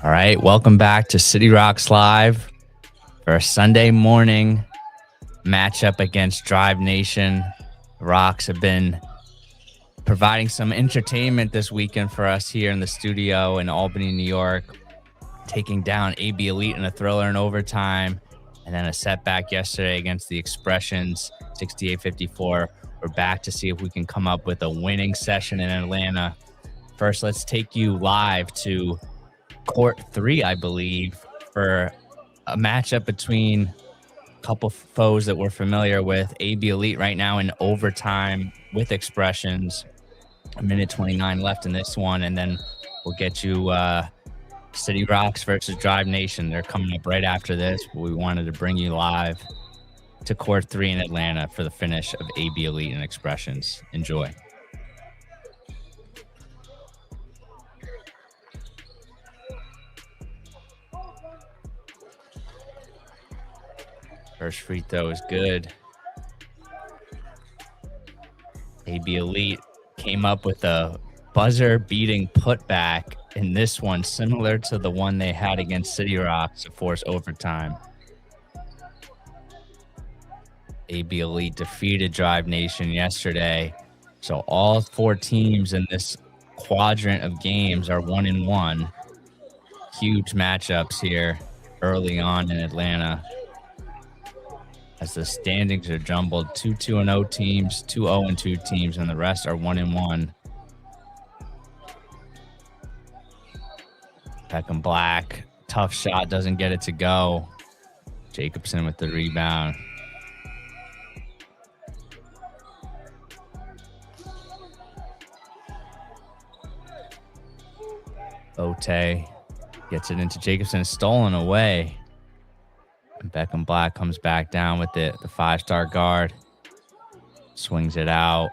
All right, welcome back to City Rocks Live for a Sunday morning matchup against Drive Nation. The Rocks have been providing some entertainment this weekend for us here in the studio in Albany, New York, taking down AB Elite in a thriller in overtime, and then a setback yesterday against the Expressions, 68-54. We're back to see if we can come up with a winning session in Atlanta. First, let's take you live to Court 3, I believe, for a matchup between a couple foes that we're familiar with. AB Elite right now in overtime with Expressions. A minute 29 left in this one, and then we'll get you City Rocks versus Drive Nation. They're coming up right after this. We wanted to bring you live to Court 3 in Atlanta for the finish of AB Elite and Expressions. Enjoy. First free throw is good. AB Elite came up with a buzzer-beating putback in this one, similar to the one they had against City Rocks to force overtime. AB Elite defeated Drive Nation yesterday, so all four teams in this quadrant of games are 1-1. Huge matchups here early on in Atlanta, as the standings are jumbled. 2-2-0 teams, 2-0-2 teams, and the rest are 1-1. Beckham Black, tough shot, doesn't get it to go. Jacobson with the rebound. Ote gets it into Jacobson, stolen away. Beckham Black comes back down with it. The five-star guard swings it out.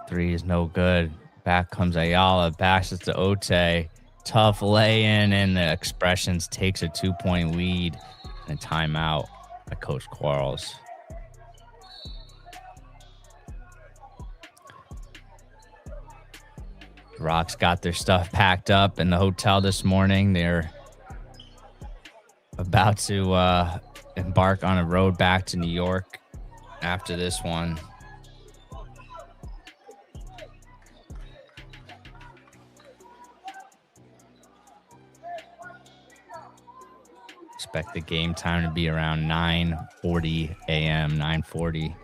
Three is no good. Back comes Ayala. Backs it to Ote. Tough lay-in, and the Expressions takes a 2-point lead and a timeout by Coach Quarles. The Rocks got their stuff packed up in the hotel this morning. They're about to embark on a road back to New York after this one. Expect the game time to be around 9:40 a.m., 9:40.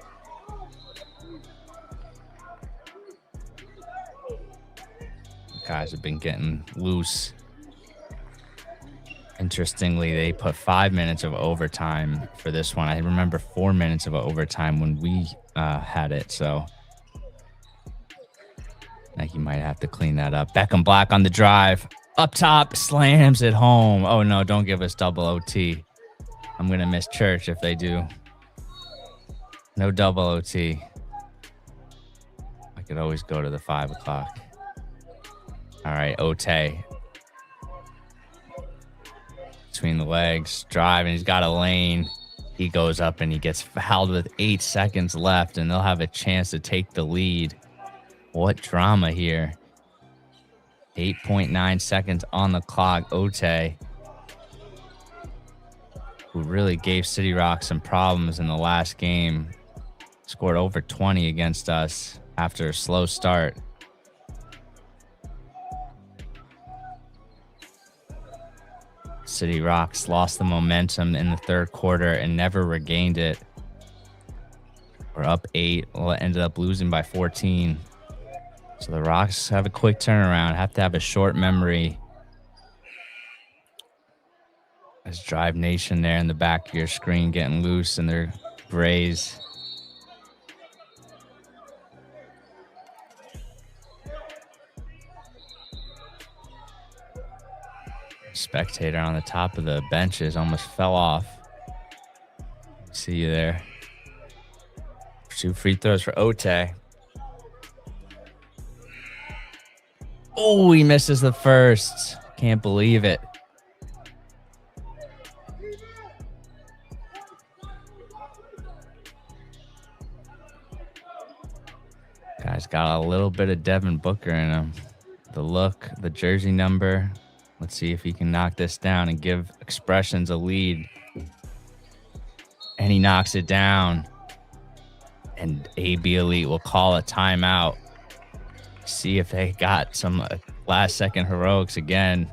Guys have been getting loose. Interestingly, they put 5 minutes of overtime for this one. I remember 4 minutes of overtime when we had it, so I think you might have to clean that up. Beckham Black on the drive. Up top, slams it home. Oh, no, don't give us double OT. I'm going to miss church if they do. No double OT. I could always go to the 5 o'clock. All right, Ote. Between the legs, drive, and he's got a lane. He goes up and he gets fouled with 8 seconds left, and they'll have a chance to take the lead. What drama here. 8.9 seconds on the clock. Ote, who really gave City Rock some problems in the last game, scored over 20 against us after a slow start. City Rocks lost the momentum in the third quarter and never regained it. We're up 8. Ended up losing by 14. So the Rocks have a quick turnaround. Have to have a short memory. There's Drive Nation there in the back of your screen getting loose in their grays. Spectator on the top of the benches almost fell off. See you there. 2 free throws for Ote. Oh, he misses the first. Can't believe it. Guy's got a little bit of Devin Booker in him. the look, the jersey number. Let's see if he can knock this down and give Expressions a lead. And he knocks it down. And AB Elite will call a timeout. See if they got some last second heroics again.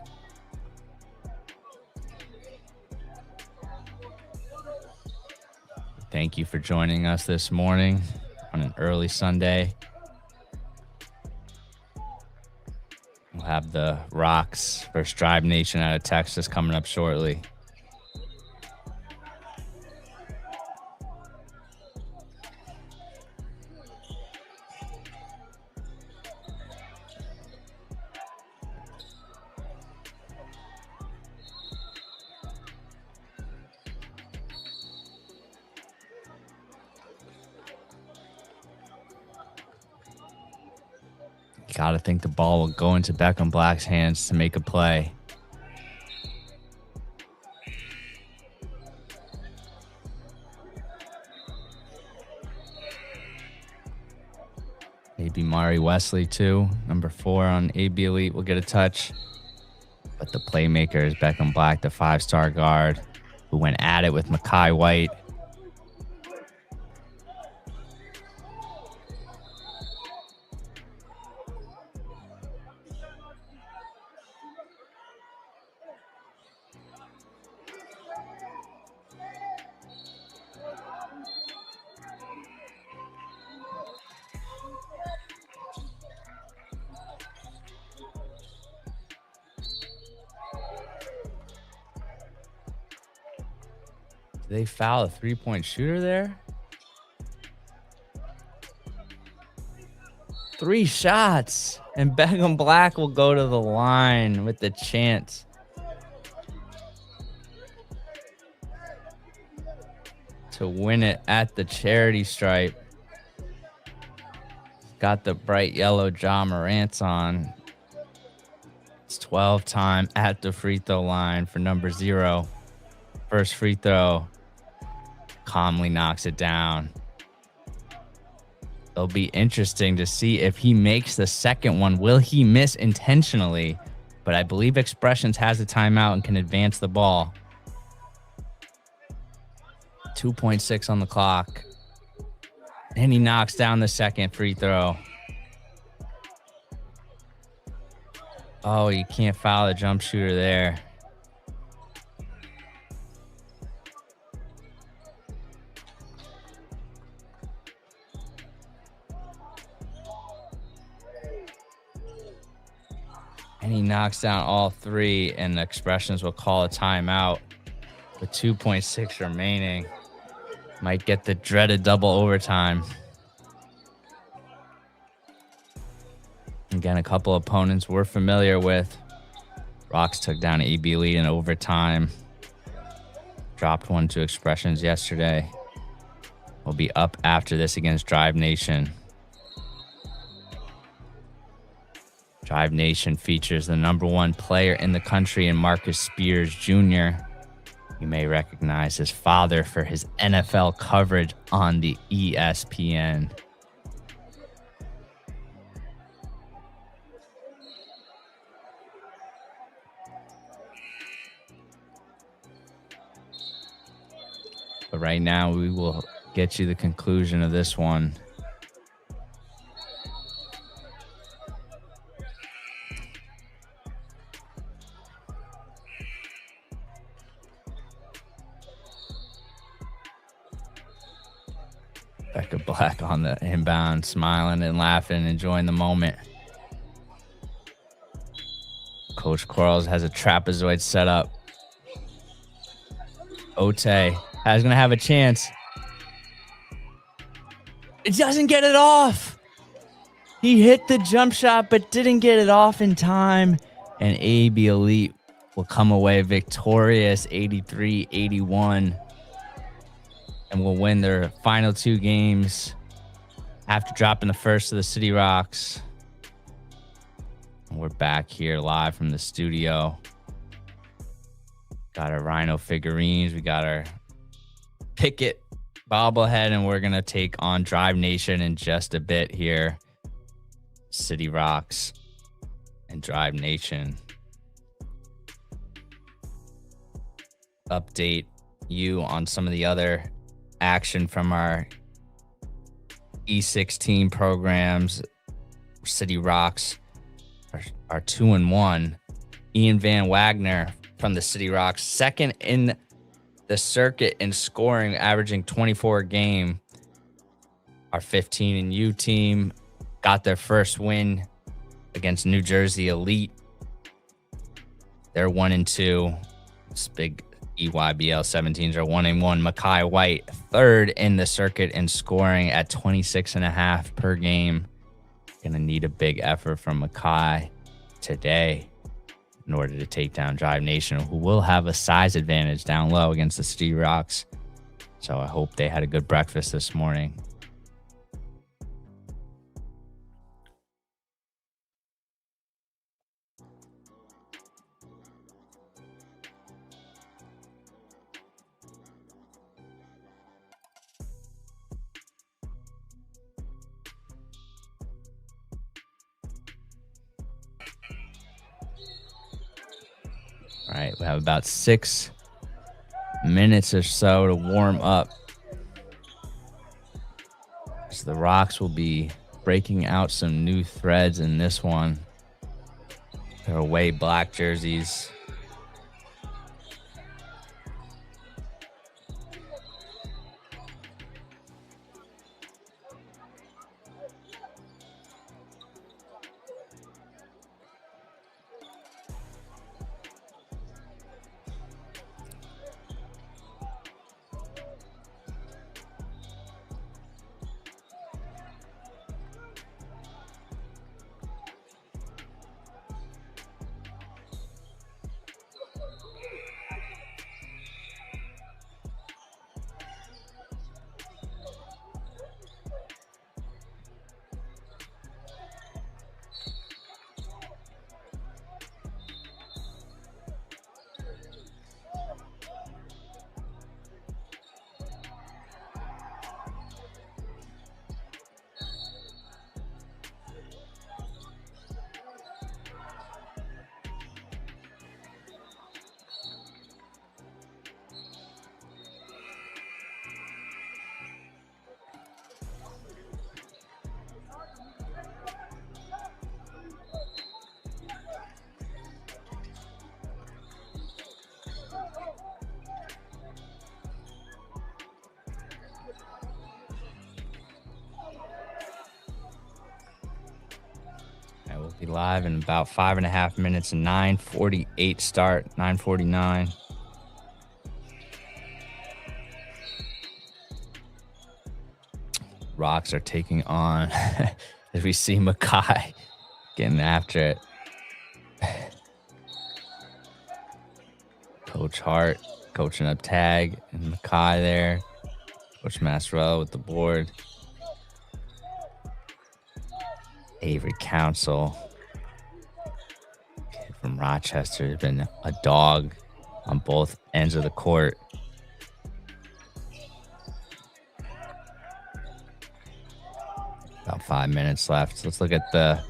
Thank you for joining us this morning on an early Sunday. We'll have the Rocks versus Drive Nation out of Texas coming up shortly. Got to think the ball will go into Beckham Black's hands to make a play. Maybe Mari Wesley too. Number 4 on AB Elite will get a touch. But the playmaker is Beckham Black, the 5-star guard who went at it with Mekhi White. Did they foul a 3-point shooter there? 3 shots, and Beckham Black will go to the line with the chance. To win it at the charity stripe. Got the bright yellow Ja Morant's on. It's 12 time at the free throw line for number 0. First free throw. Calmly knocks it down. It'll be interesting to see if he makes the second one. Will he miss intentionally? But I believe Expressions has a timeout and can advance the ball. 2.6 on the clock. And he knocks down the second free throw. Oh, you can't foul the jump shooter there. And he knocks down all 3, and the Expressions will call a timeout with 2.6 remaining. Might get the dreaded double overtime. Again, a couple opponents we're familiar with. Rocks took down AB Elite in overtime. Dropped one to Expressions yesterday. We'll be up after this against Drive Nation. Drive Nation features the number 1 player in the country in Marcus Spears Jr. You may recognize his father for his NFL coverage on the ESPN. But right now, we will get you the conclusion of this one. Becca Black on the inbound, smiling and laughing, enjoying the moment. Coach Quarles has a trapezoid set up. Ote is going to have a chance. It doesn't get it off. He hit the jump shot, but didn't get it off in time. And AB Elite will come away victorious, 83-81. And will win their final 2 games after dropping the first of the City Rocks. And we're back here live from the studio. Got our Rhino figurines. We got our Pickett bobblehead, and we're going to take on Drive Nation in just a bit here. City Rocks and Drive Nation. Update you on some of the other action from our E16 programs. City Rocks are 2-1. Ian Van Wagner from the City Rocks, second in the circuit in scoring, averaging 24 a game. Our 15 and U team got their first win against New Jersey Elite. They're 1-2. It's big. EYBL 17s are 1-1. Makai White, third in the circuit in scoring at 26.5 per game. Gonna need a big effort from Makai today in order to take down Drive Nation, who will have a size advantage down low against the City Rocks. So I hope they had a good breakfast this morning. All right, we have about 6 minutes or so to warm up. So the Rocks will be breaking out some new threads in this one. Their away black jerseys. I will be live in about 5.5 minutes. 9:48 start, 9:49. Rocks are taking on, as we see Makai getting after it. Coach Hart coaching up tag and Makai there. Coach Masrell with the board. Avery Council, kid from Rochester, has been a dog on both ends of the court. About 5 minutes left. Let's look at the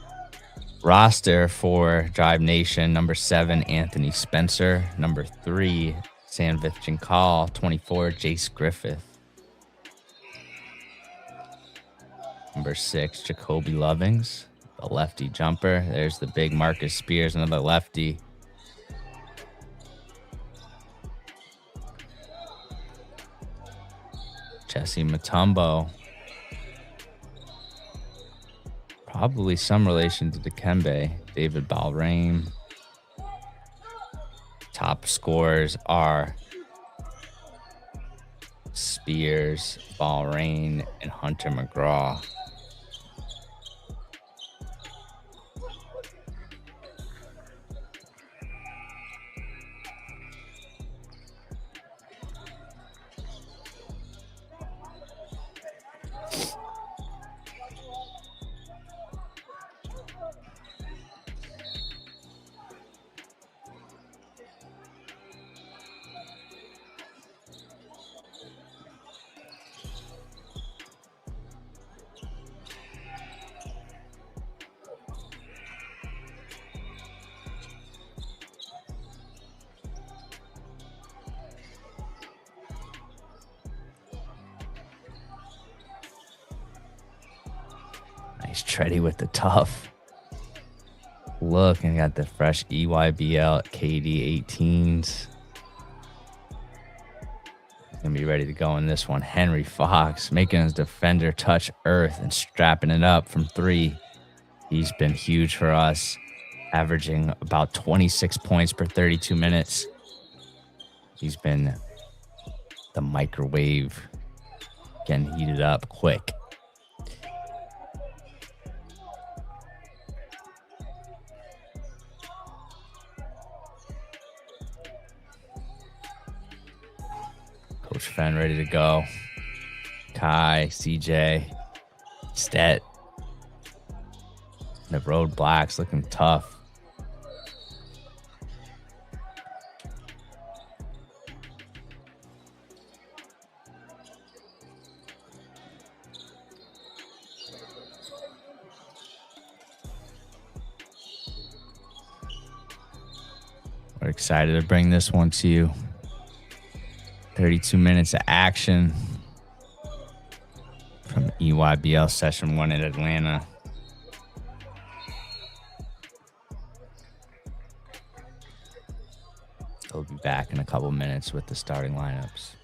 roster for Drive Nation. Number 7, Anthony Spencer. Number 3, Sanvith Jinkal. 24, Jace Griffith. Number 6, Jacoby Lovings, the lefty jumper. There's the big Marcus Spears, another lefty. Jesse Mutombo. Probably some relation to Dikembe. David Balrain. Top scorers are Spears, Balrain, and Hunter McGraw. Nice Treddy with the tough look, and got the fresh EYBL KD 18s. Gonna be ready to go in this one. Henry Fox making his defender touch earth and strapping it up from 3. He's been huge for us, averaging about 26 points per 32 minutes. He's been the microwave, getting heated up quick. Coach Fenn ready to go. Kai, CJ, Stet. The Road Blacks looking tough. We're excited to bring this one to you. 32 minutes of action from EYBL Session 1 in Atlanta. We'll be back in a couple minutes with the starting lineups.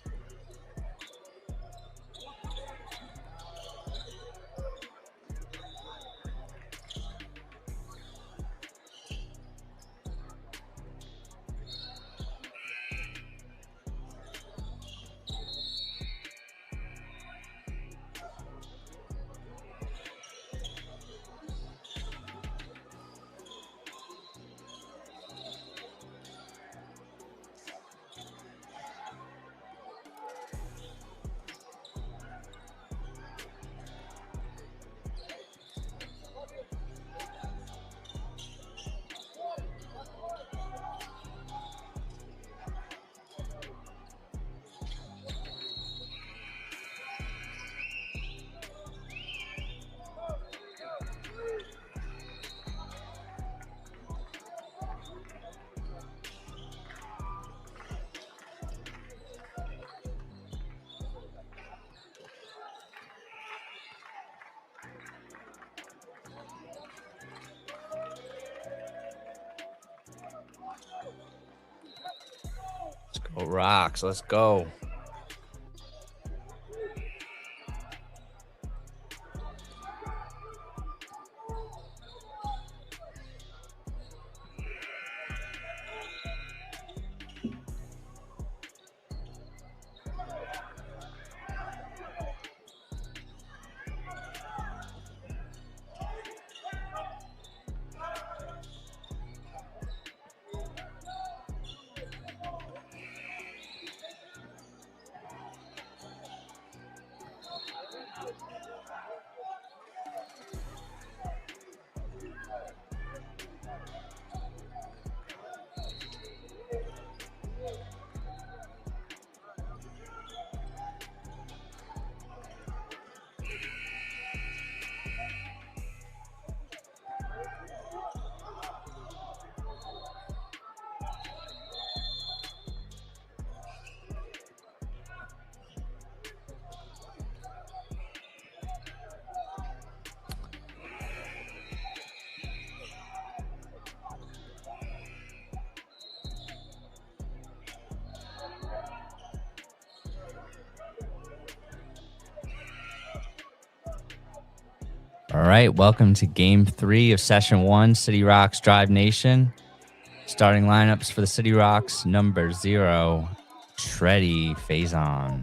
Let's go Rocks, let's go. All right, welcome to Game 3 of Session 1, City Rocks Drive Nation. Starting lineups for the City Rocks, number 0, Treddy Faison.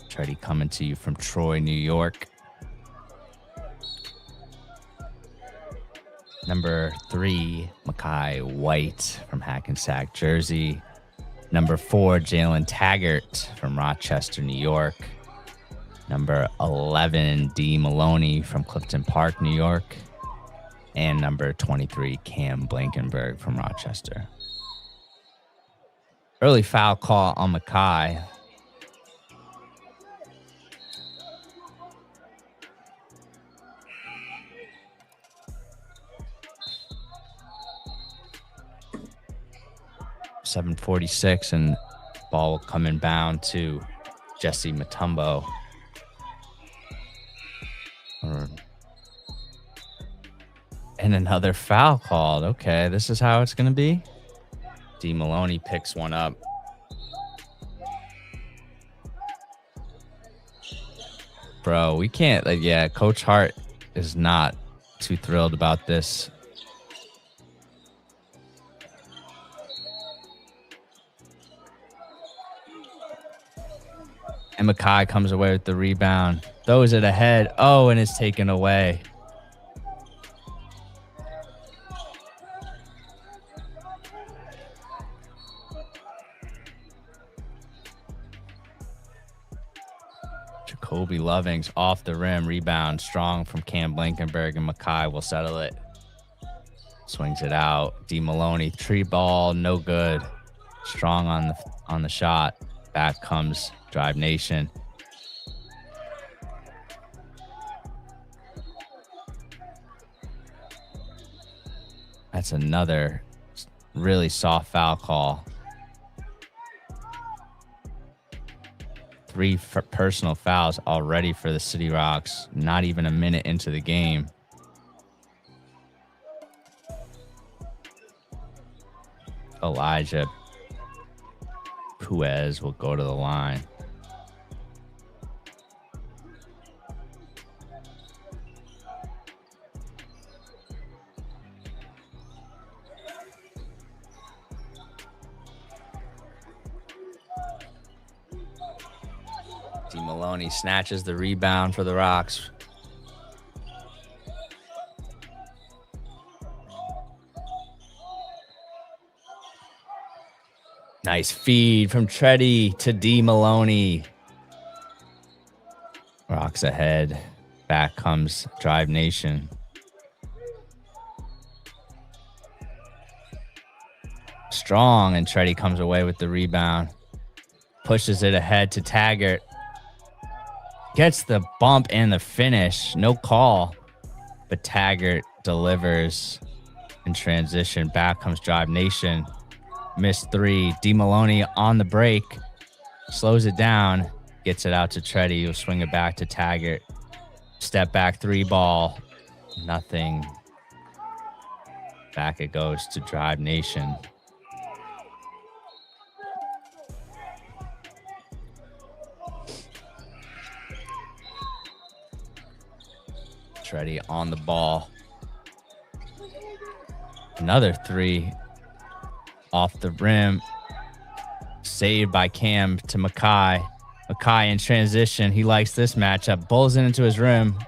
Treddy coming to you from Troy, New York. Number 3, Makai White from Hackensack, Jersey. Number 4, Jalen Taggart from Rochester, New York. Number 11, D. Maloney from Clifton Park, New York. And number 23, Cam Blankenberg from Rochester. Early foul call on Makai. .746 and ball will come inbound to Jesse Mutombo. And another foul called. Okay, this is how it's going to be. D. Maloney picks one up. Bro, we can't. Yeah, Coach Hart is not too thrilled about this. And Mackay comes away with the rebound. Throws it ahead. Oh, and it's taken away. Jacoby Loving's off the rim. Rebound strong from Cam Blankenberg, and Mackay will settle it. Swings it out. D. Maloney, tree ball, no good. Strong on the shot. Back comes Drive Nation. That's another really soft foul call. 3 personal fouls already for the City Rocks. Not even a minute into the game. Elijah Puez will go to the line. D. Maloney snatches the rebound for the Rocks. Nice feed from Treddy to D. Maloney. Rocks ahead. Back comes Drive Nation. Strong, and Treddy comes away with the rebound. Pushes it ahead to Taggart. Gets the bump and the finish. No call. But Taggart delivers in transition. Back comes Drive Nation. Missed 3. D. Maloney on the break. Slows it down. Gets it out to Treddy. He'll swing it back to Taggart. Step back 3 ball. Nothing. Back it goes to Drive Nation. Treddy on the ball. Another 3 off the rim. Saved by Cam to Mackay. Mackay in transition. He likes this matchup. Bulls it into his rim.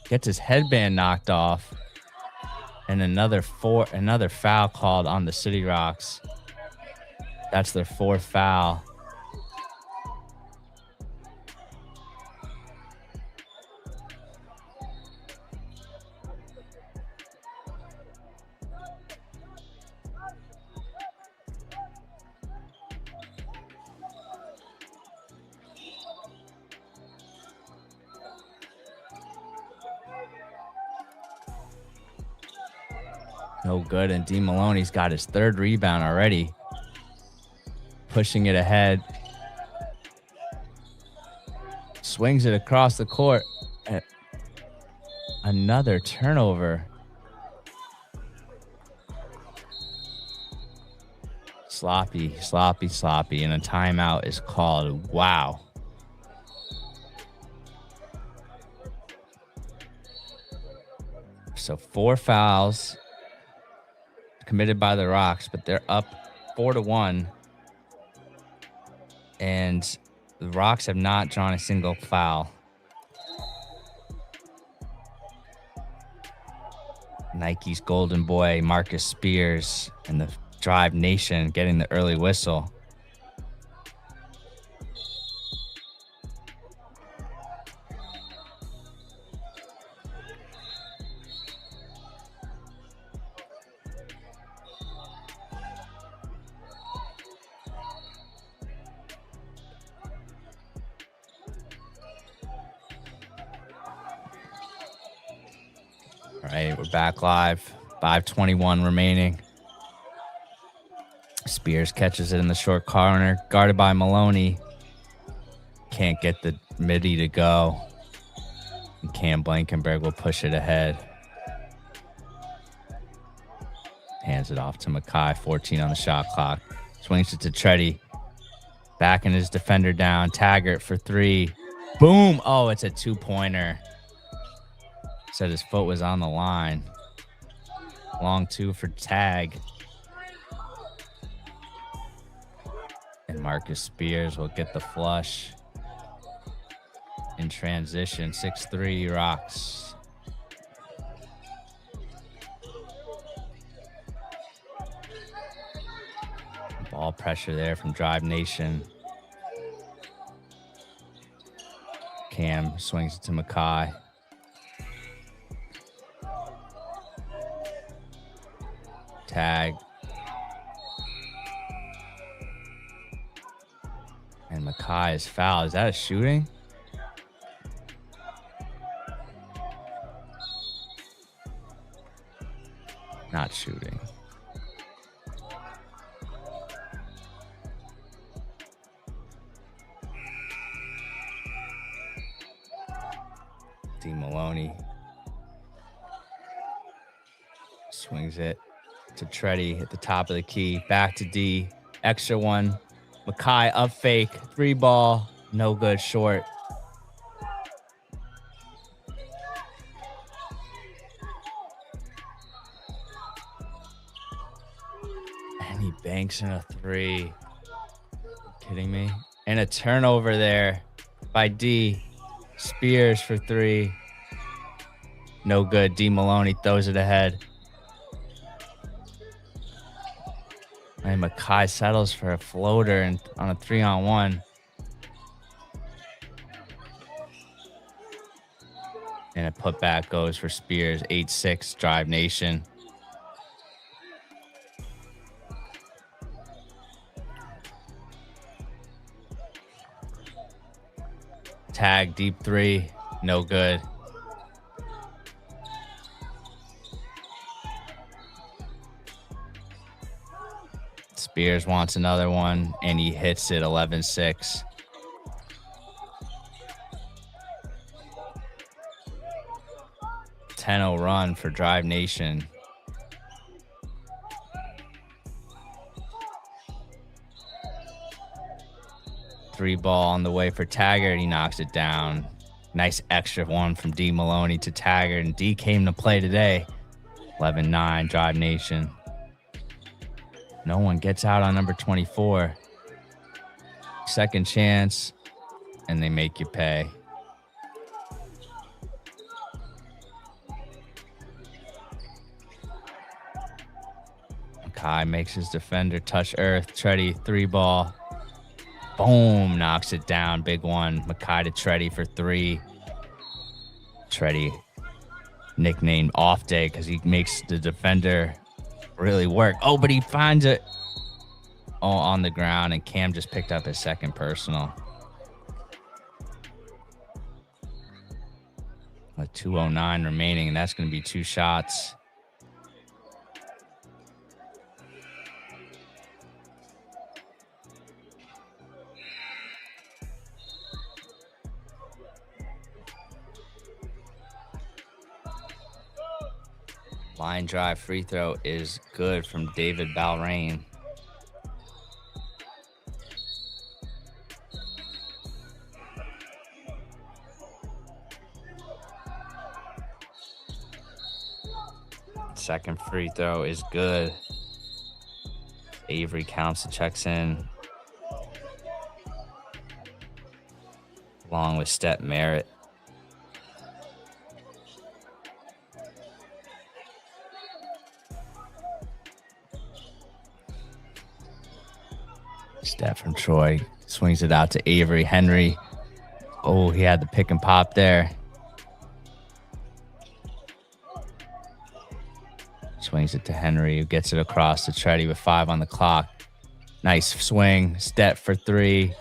Gets his headband knocked off. And another foul called on the City Rocks. That's their 4th foul. No good, and D. Maloney's got his 3rd rebound already. Pushing it ahead. Swings it across the court. Another turnover. Sloppy, and a timeout is called. Wow. So 4 fouls committed by the Rocks, but they're up 4-1. And the Rocks have not drawn a single foul. Nike's golden boy, Marcus Spears, and the Drive Nation getting the early whistle. All right, we're back live. 5:21 remaining. Spears catches it in the short corner, guarded by Maloney. can't get the midi to go. And Cam Blankenberg will push it ahead. Hands it off to Mackay, 14 on the shot clock. Swings it to Treddy. Backing his defender down. Taggart for 3. Boom. Oh, it's a 2-pointer. Said his foot was on the line. Long 2 for Tag. And Marcus Spears will get the flush. In transition, 6-3 Rocks. Ball pressure there from Drive Nation. Cam swings it to Mackay. Tag. And Mackay is fouled. Is that a shooting? Not shooting. D. Maloney swings it to Treddy at the top of the key. Back to D. Extra one. Mackay up fake. 3 ball. No good. Short. And he banks in a 3. Kidding me? And a turnover there by D. Spears for 3. No good. D. Maloney throws it ahead. And Mackay settles for a floater and on a 3-on-1. And a putback goes for Spears. 8-6 Drive Nation. Tag deep 3. No good. Spears wants another one, and he hits it. 11-6. .10 run for Drive Nation. Three ball on the way for Taggart. He knocks it down. Nice extra one from D. Maloney to Taggart, and D came to play today. 11-9 Drive Nation. No one gets out on number 24. Second chance, and they make you pay. Mackay makes his defender touch earth. Treddy, 3 ball. Boom, knocks it down. Big one. Mackay to Treddy for 3. Treddy, nicknamed Off Day because he makes the defender really work. Oh, but he finds it all on the ground, and Cam just picked up his second personal. With 2:09 remaining, and that's going to be 2 shots. Line drive free throw is good from David Balrain. Second free throw is good. Avery counts and checks in. Along with Step Merritt. Steph from Troy swings it out to Avery. Henry. Oh, he had the pick and pop there. Swings it to Henry, who gets it across to Treddy with 5 on the clock. Nice swing. Step for 3.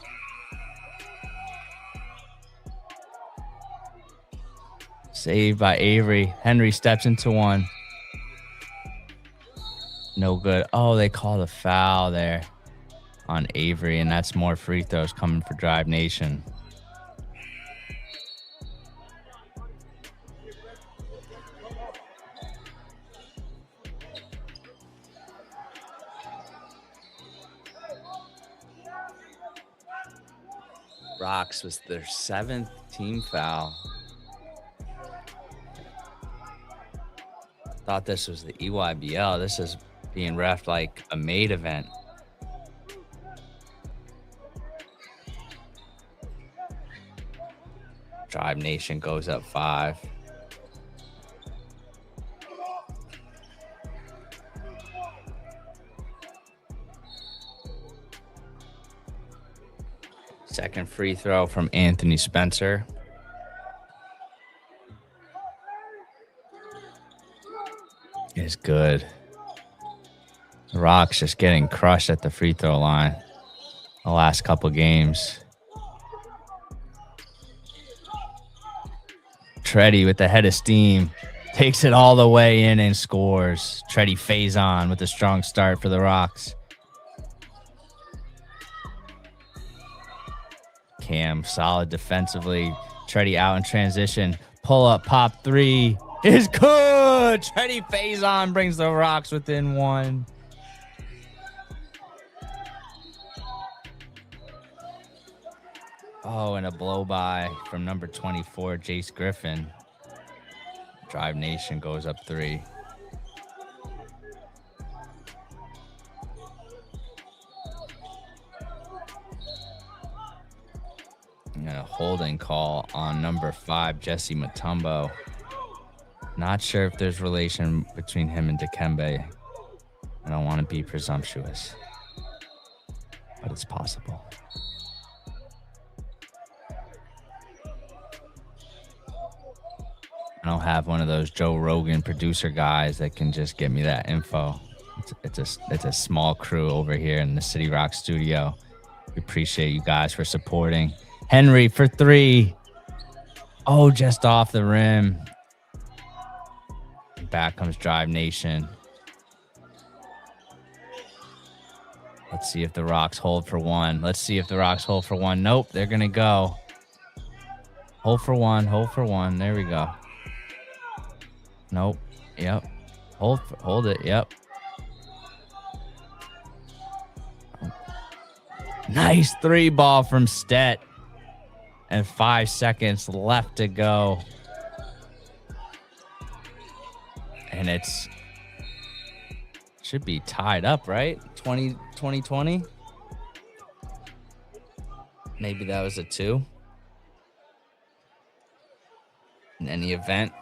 Saved by Avery. Henry steps into one. No good. Oh, they called a foul there on Avery, and that's more free throws coming for Drive Nation. Rocks was their 7th team foul. Thought this was the EYBL. This is being reffed like a maid event. Drive Nation goes up 5. Second free throw from Anthony Spencer. Is good. The Rocks just getting crushed at the free throw line the last couple games. Treddy with the head of steam takes it all the way in and scores. Treddy Faison with a strong start for the Rocks. Cam solid defensively. Treddy out in transition. Pull up, pop 3 is good. Treddy Faison brings the Rocks within 1. Oh, and a blow by from number 24, Jace Griffin. Drive Nation goes up 3. And a holding call on number 5, Jesse Mutombo. Not sure if there's relation between him and Dikembe. I don't want to be presumptuous, but it's possible. I don't have one of those Joe Rogan producer guys that can just get me that info. It's a small crew over here in the City Rock studio. We appreciate you guys for supporting. Henry for 3. Oh, just off the rim. Back comes Drive Nation. Let's see if the Rocks hold for 1. Nope, they're going to go. Hold for one. There we go. Nope. Yep. Hold it. Yep. Nice 3 ball from Stet. And 5 seconds left to go. And it's should be tied up, right? 20. Maybe that was a 2. In any event,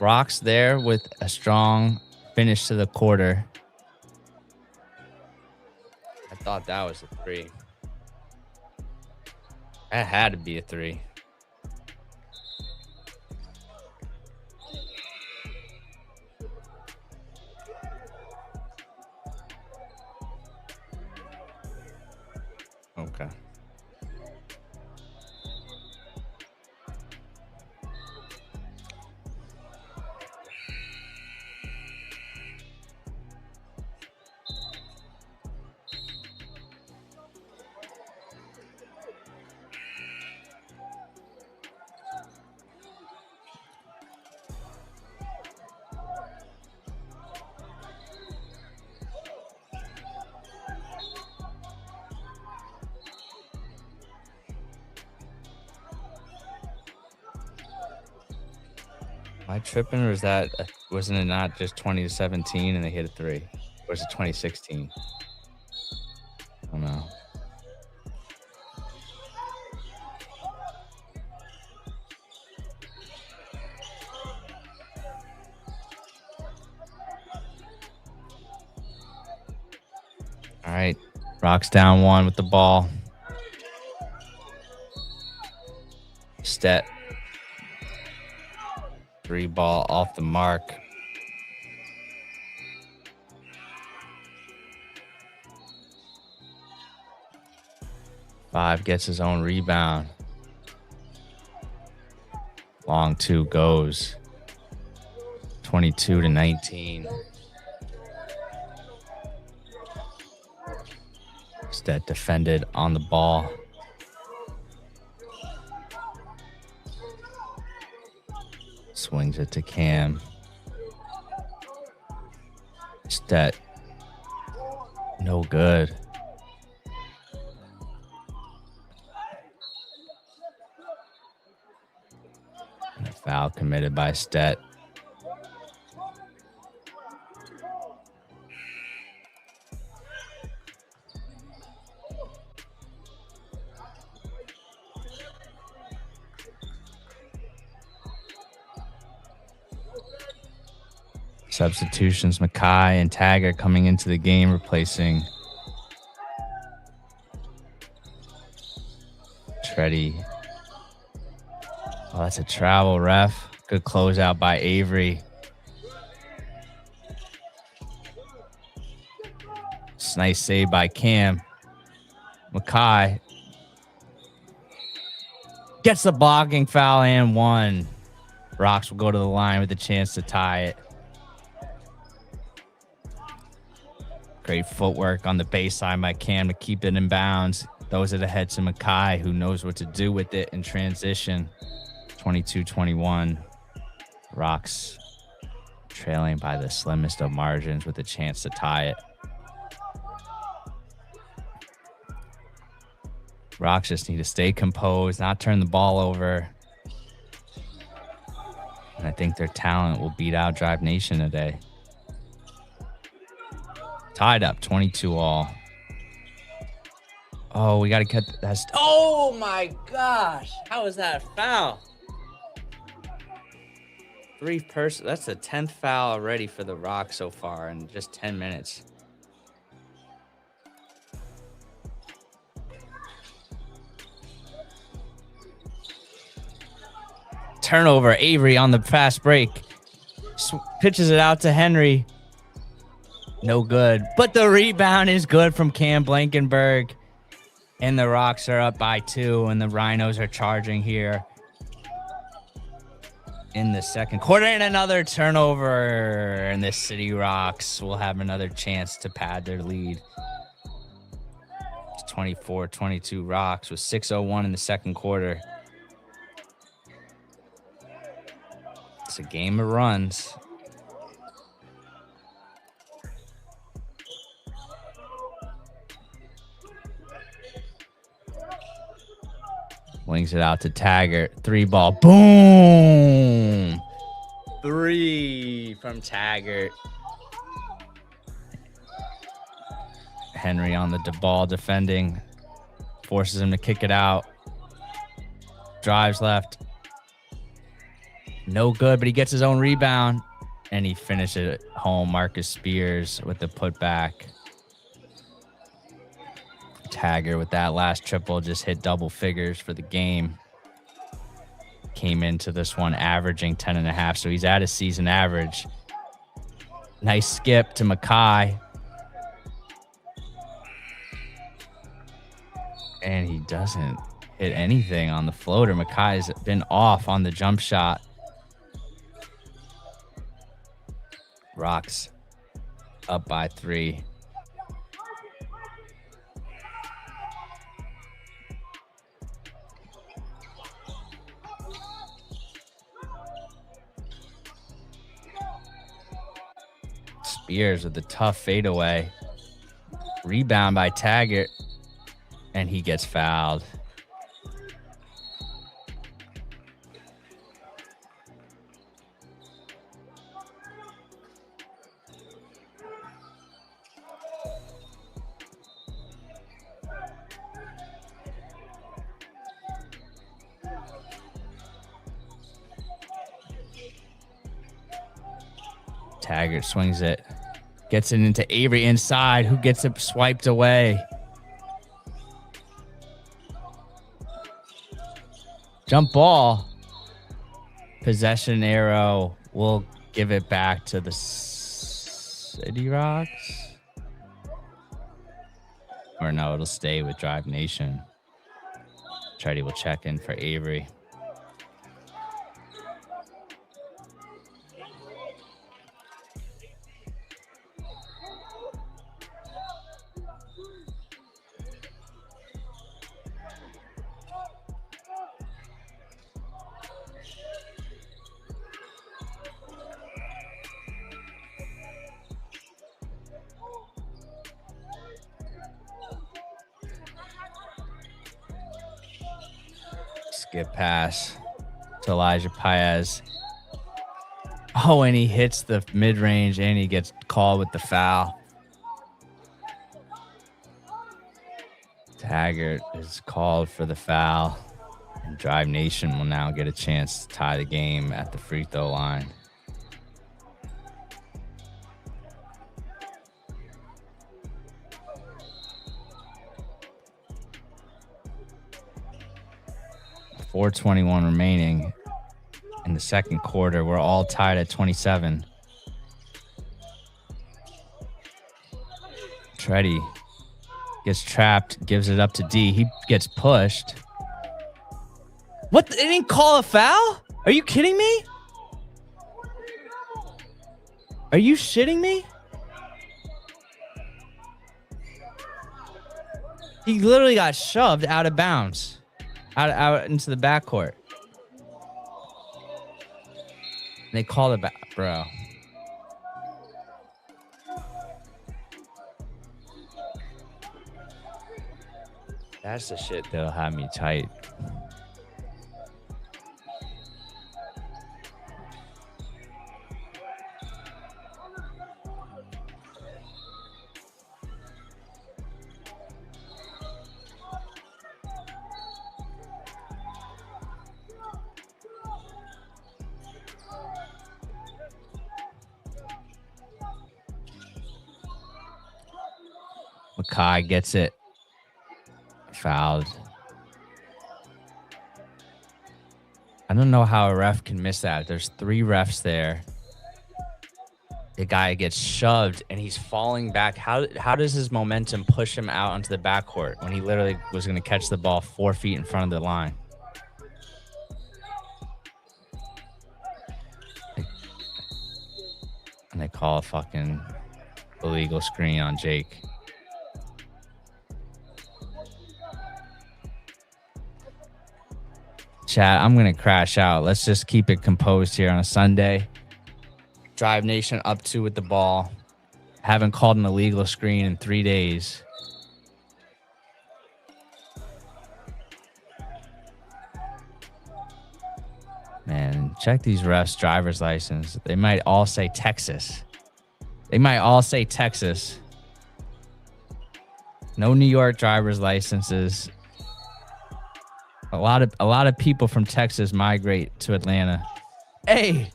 Rocks there with a strong finish to the quarter. I thought that was a 3. That had to be a 3. Okay. Am I tripping, or wasn't it not just 20-17 and they hit a 3? Or was it 2016? I don't know. All right. Rocks down 1 with the ball. Stet. 3 ball off the mark. Five gets his own rebound. Long 2 goes. 22-19. Stet defended on the ball. Swings it to Cam. Stet. No good. Foul committed by Stet. Substitutions, Mackay and Taggart coming into the game, replacing Treddy. Oh, that's a travel, ref. Good closeout by Avery. It's a nice save by Cam. Mackay gets the blocking foul and one. Rocks will go to the line with a chance to tie it. Great footwork on the baseline by Cam to keep it in bounds. Throws it ahead to Mackay, who knows what to do with it in transition. 22-21. Rocks trailing by the slimmest of margins with a chance to tie it. Rocks just need to stay composed, not turn the ball over. And I think their talent will beat out Drive Nation today. Tied up, 22-all. Oh, we got to cut that. Oh, my gosh. How is that a foul? That's the 10th foul already for the Rocks so far in just 10 minutes. Turnover, Avery on the fast break. Pitches it out to Henry. No good. But the rebound is good from Cam Blankenberg. And the Rocks are up by 2, and the Rhinos are charging here in the second quarter. And another turnover, and the City Rocks will have another chance to pad their lead. It's 24-22 Rocks with 6:01 in the second quarter. It's a game of runs. Wings it out to Taggart. 3-ball. Boom! 3 from Taggart. Henry on the ball defending. Forces him to kick it out. Drives left. No good, but he gets his own rebound. And he finishes it home. Marcus Spears with the putback. Taggart with that last triple just hit double figures for the game. Came into this one averaging 10.5, so he's at his season average. Nice skip to Mackay. And he doesn't hit anything on the floater. Mackay's been off on the jump shot. Rocks up by 3. Spears with the tough fadeaway. Rebound by Taggart. And he gets fouled. Taggart swings it. Gets it into Avery inside, who gets it swiped away. Jump ball. Possession arrow will give it back to the City Rocks. Or no, it'll stay with Drive Nation. Treddy will check in for Avery. Skip pass to Elijah Paez. Oh, and he hits the mid-range, and he gets called with the foul. Taggart is called for the foul, and Drive Nation will now get a chance to tie the game at the free throw line. .421 remaining in the second quarter. We're all tied at 27. Treddy gets trapped, gives it up to D. He gets pushed. What? They didn't call a foul? Are you kidding me? Are you shitting me? He literally got shoved out of bounds. Out into the backcourt. They call it back, bro. That's the shit that'll have me tight. Makai gets it. Fouled. I don't know how a ref can miss that. There's 3 refs there. The guy gets shoved and he's falling back. How does his momentum push him out onto the backcourt when he literally was going to catch the ball 4 feet in front of the line? And they call a fucking illegal screen on Jake. Chat, I'm going to crash out. Let's just keep it composed here on a Sunday. Drive Nation up 2 with the ball. Haven't called an illegal screen in 3 days. Man, check these refs' driver's license. They might all say Texas. They might all say Texas. No New York driver's licenses. A lot of people from Texas migrate to Atlanta. Hey,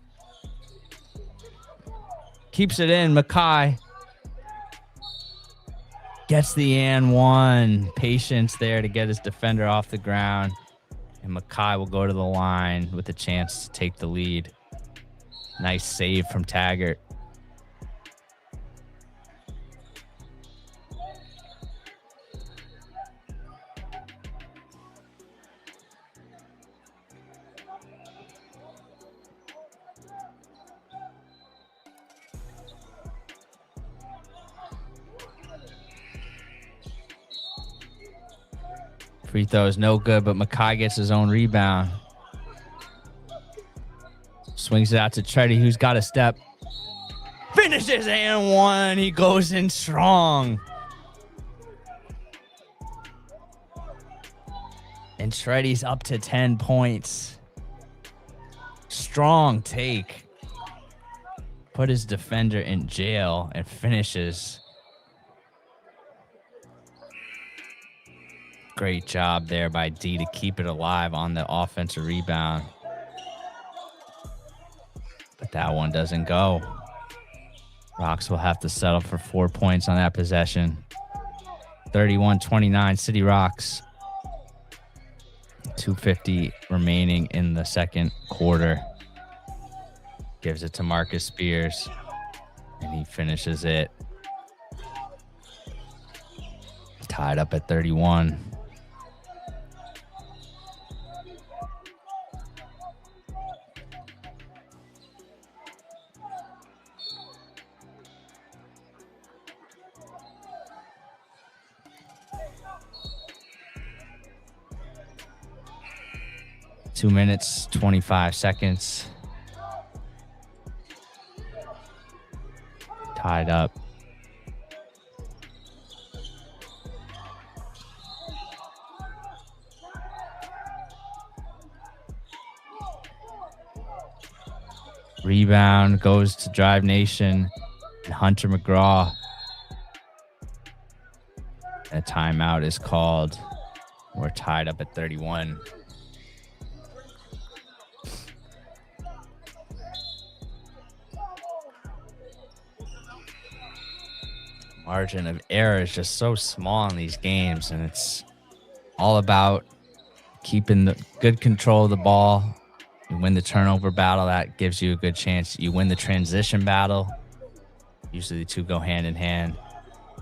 keeps it in. Makai gets the and one. Patience there to get his defender off the ground, and Makai will go to the line with a chance to take the lead. Nice save from Taggart. Free throw is no good, but Makai gets his own rebound. Swings it out to Treddy, who's got a step. Finishes and one. He goes in strong. And Treddy's up to 10 points. Strong take. Put his defender in jail and finishes. Great job there by D to keep it alive on the offensive rebound. But that one doesn't go. Rocks will have to settle for 4 points on that possession. 31-29, City Rocks. 2:50 remaining in the second quarter. Gives it to Marcus Spears, and he finishes it. Tied up at 31. Two minutes, 25 seconds. Tied up. Rebound goes to Drive Nation and Hunter McGraw. A timeout is called. We're tied up at 31. Margin of error is just so small in these games, and it's all about keeping the good control of the ball. You win the turnover battle, that gives you a good chance. You win the transition battle. Usually the two go hand in hand,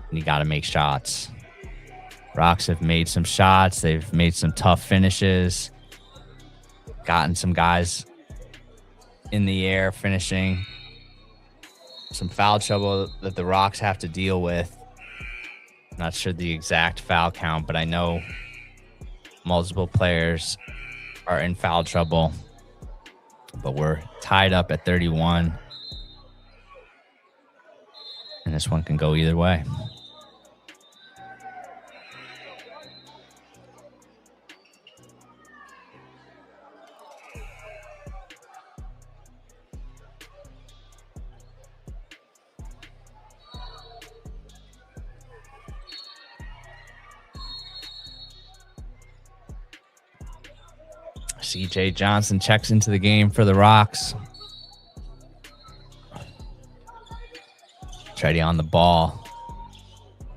and you got to make shots. Rocks have made some shots. They've made some tough finishes, gotten some guys in the air finishing. Some foul trouble that the Rocks have to deal with. Not sure the exact foul count, but I know multiple players are in foul trouble. But we're tied up at 31. And this one can go either way. CJ Johnson checks into the game for the Rocks. Treddy on the ball.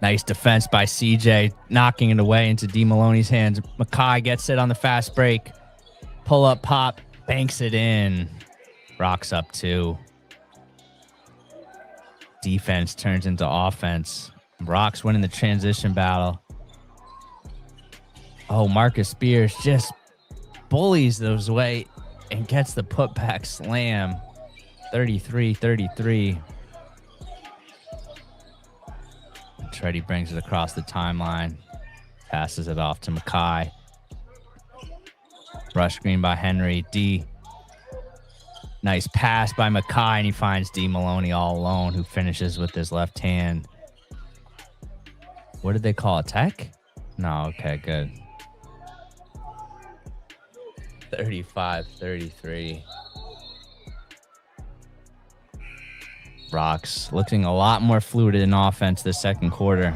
Nice defense by CJ, knocking it away into D. Maloney's hands. Mackay gets it on the fast break. Pull up pop, banks it in. Rocks up 2. Defense turns into offense. Rocks winning the transition battle. Oh, Marcus Spears just bullies those away and gets the putback slam. 33-33. Treddy brings it across the timeline. Passes it off to Mackay. Rush screen by Henry. D. Nice pass by Mackay, and he finds D. Maloney all alone, who finishes with his left hand. What did they call it? Tech? No, okay, good. 35-33. Rocks looking a lot more fluid in offense this second quarter.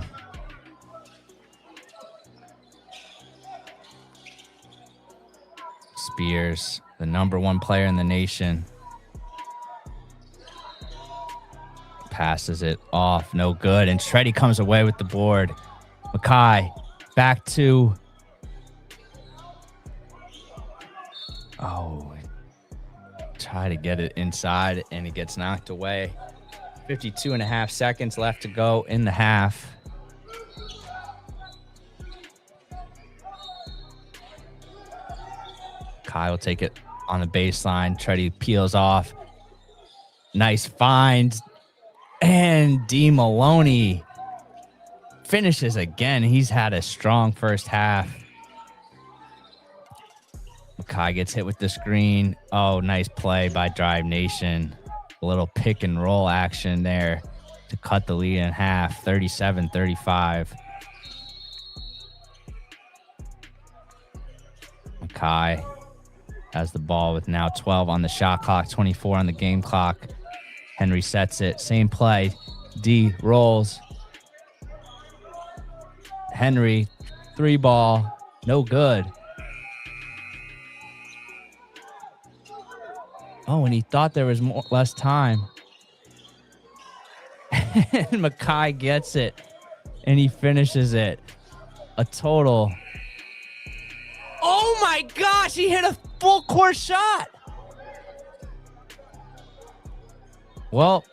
Spears, the #1 player in the nation, passes it off, no good, and Treddy comes away with the board. Mackay back to try to get it inside, and it gets knocked away. 52.5 seconds left to go in the half. Kyle will take it on the baseline. Treddy peels off. Nice find. And D. Maloney finishes again. He's had a strong first half. Mackay gets hit with the screen. Oh, nice play by Drive Nation. A little pick and roll action there to cut the lead in half. 37-35. Mackay has the ball with now 12 on the shot clock, 24 on the game clock. Henry sets it. Same play. D rolls. Henry, 3 ball. No good. Oh, and he thought there was less time. And Mackay gets it, and he finishes it. A total. Oh my gosh, he hit a full court shot. Well,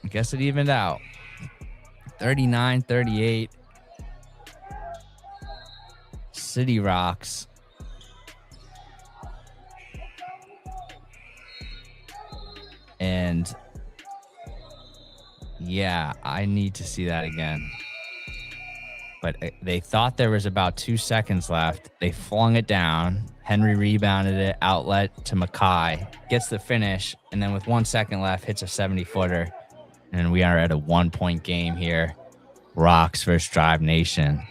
I guess it evened out. 39-38. City Rocks. And yeah, I need to see that again. But they thought there was about 2 seconds left. They flung it down. Henry rebounded it, outlet to Mackay, gets the finish, and then with 1 second left, hits a 70-footer. And we are at a 1-point game here. Rocks versus Drive Nation.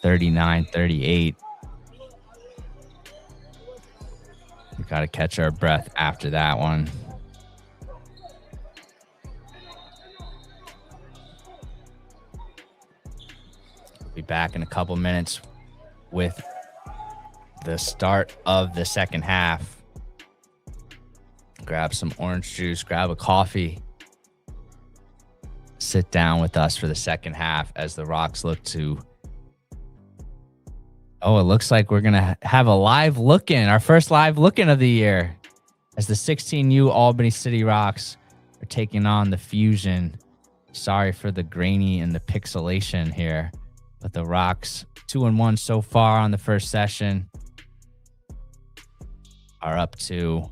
39-38. We got to catch our breath after that one. Be back in a couple minutes with the start of the second half. Grab some orange juice, grab a coffee. Sit down with us for the second half as the Rocks look to... Oh, it looks like we're going to have a live look-in, our first live look-in of the year, as the 16U Albany City Rocks are taking on the Fusion. Sorry for the grainy and the pixelation here, but the Rocks, 2-1 so far on the first session, are up to,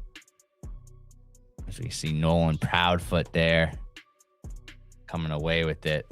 as we see Nolan Proudfoot there, coming away with it.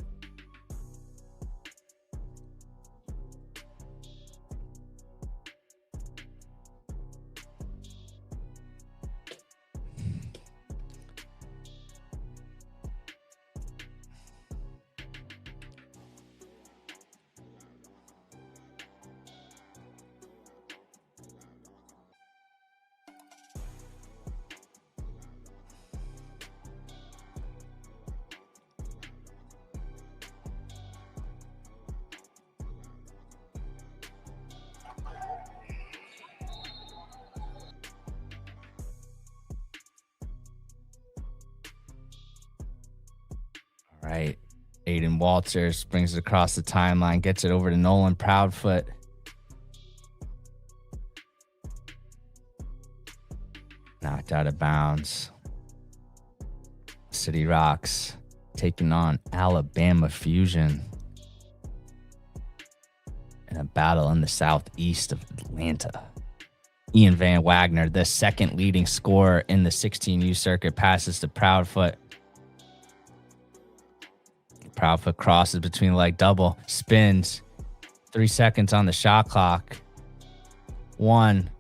Right. Aiden Walters brings it across the timeline, gets it over to Nolan Proudfoot. Knocked out of bounds. City Rocks taking on Alabama Fusion in a battle in the southeast of Atlanta. Ian Van Wagner, the second leading scorer in the 16U circuit, passes to Proudfoot. Proudfoot crosses between leg double, spins. 3 seconds on the shot clock. 1.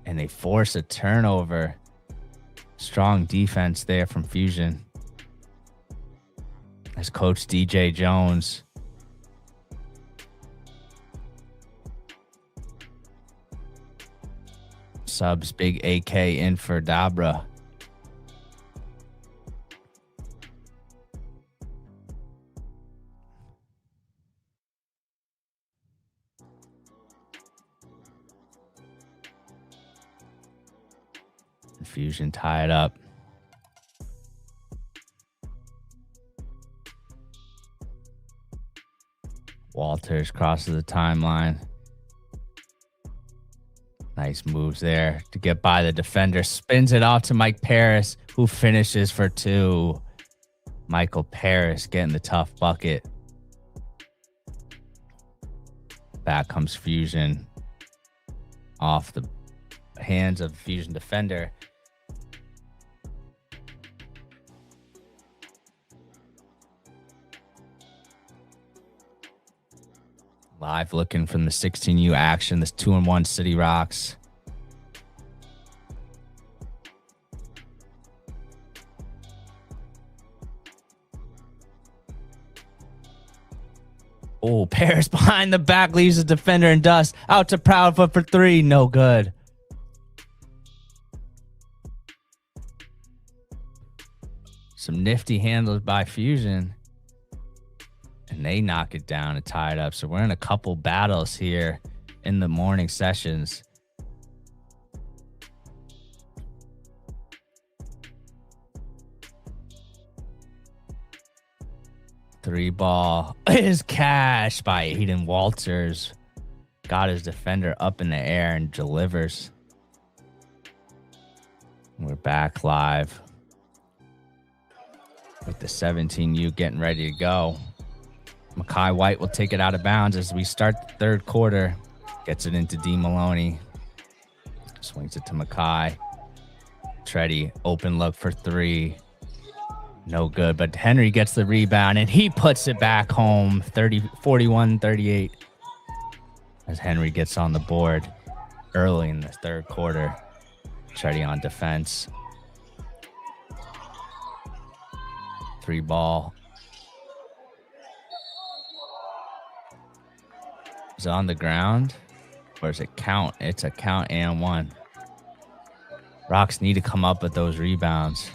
And they force a turnover. Strong defense there from Fusion. As Coach DJ Jones subs Big AK in for Dabra. Fusion tied up. Walters crosses the timeline. Nice moves there to get by the defender. Spins it off to Mike Paris, who finishes for 2. Michael Paris getting the tough bucket. Back comes Fusion off the hands of Fusion defender. Live looking from the 16U action, this 2-1 City Rocks. Oh, Paris behind the back leaves the defender in dust. Out to Proudfoot for 3. No good. Some nifty handles by Fusion. And they knock it down and tie it up. So we're in a couple battles here in the morning sessions. Three ball is cashed by Aiden Walters. Got his defender up in the air and delivers. We're back live with the 17U getting ready to go. Makai White will take it out of bounds as we start the third quarter. Gets it into D. Maloney. Swings it to Makai. Treddy, open look for 3. No good, but Henry gets the rebound, and he puts it back home, 41-38. As Henry gets on the board early in the third quarter. Treddy on defense. 3 ball. Is on the ground. Or is it count? It's a count and one. Rocks need to come up with those rebounds.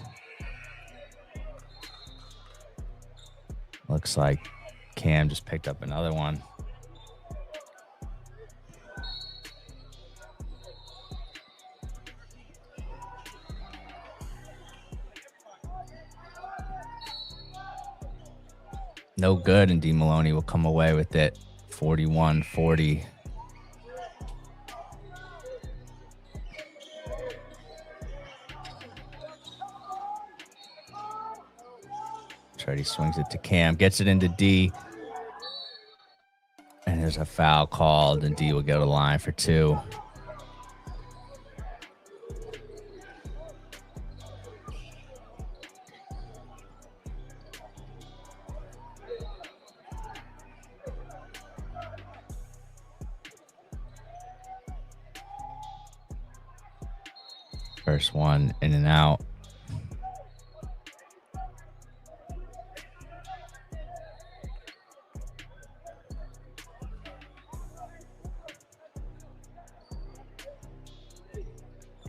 Looks like Cam just picked up another one. No good, and D. Maloney will come away with it. 41-40. He swings it to Cam, gets it into D. And there's a foul called, and D will go to the line for two. First one in and out.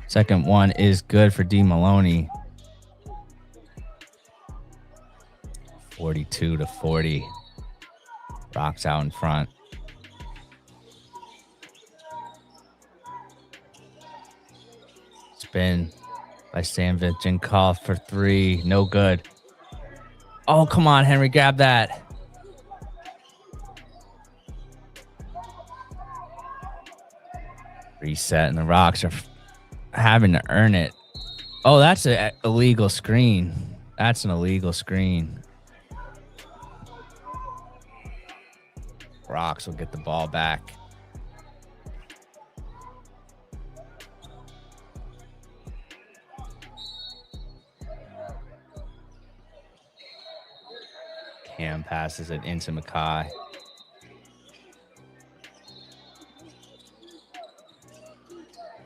Second one is good for D. Maloney. 42-40. Rocks out in front. Spin by Sam Vincenkoff for three. No good. Oh, come on, Henry. Grab that. Reset, and the Rocks are having to earn it. Oh, that's an illegal screen. That's an illegal screen. Rocks will get the ball back. Cam passes it into Mackay.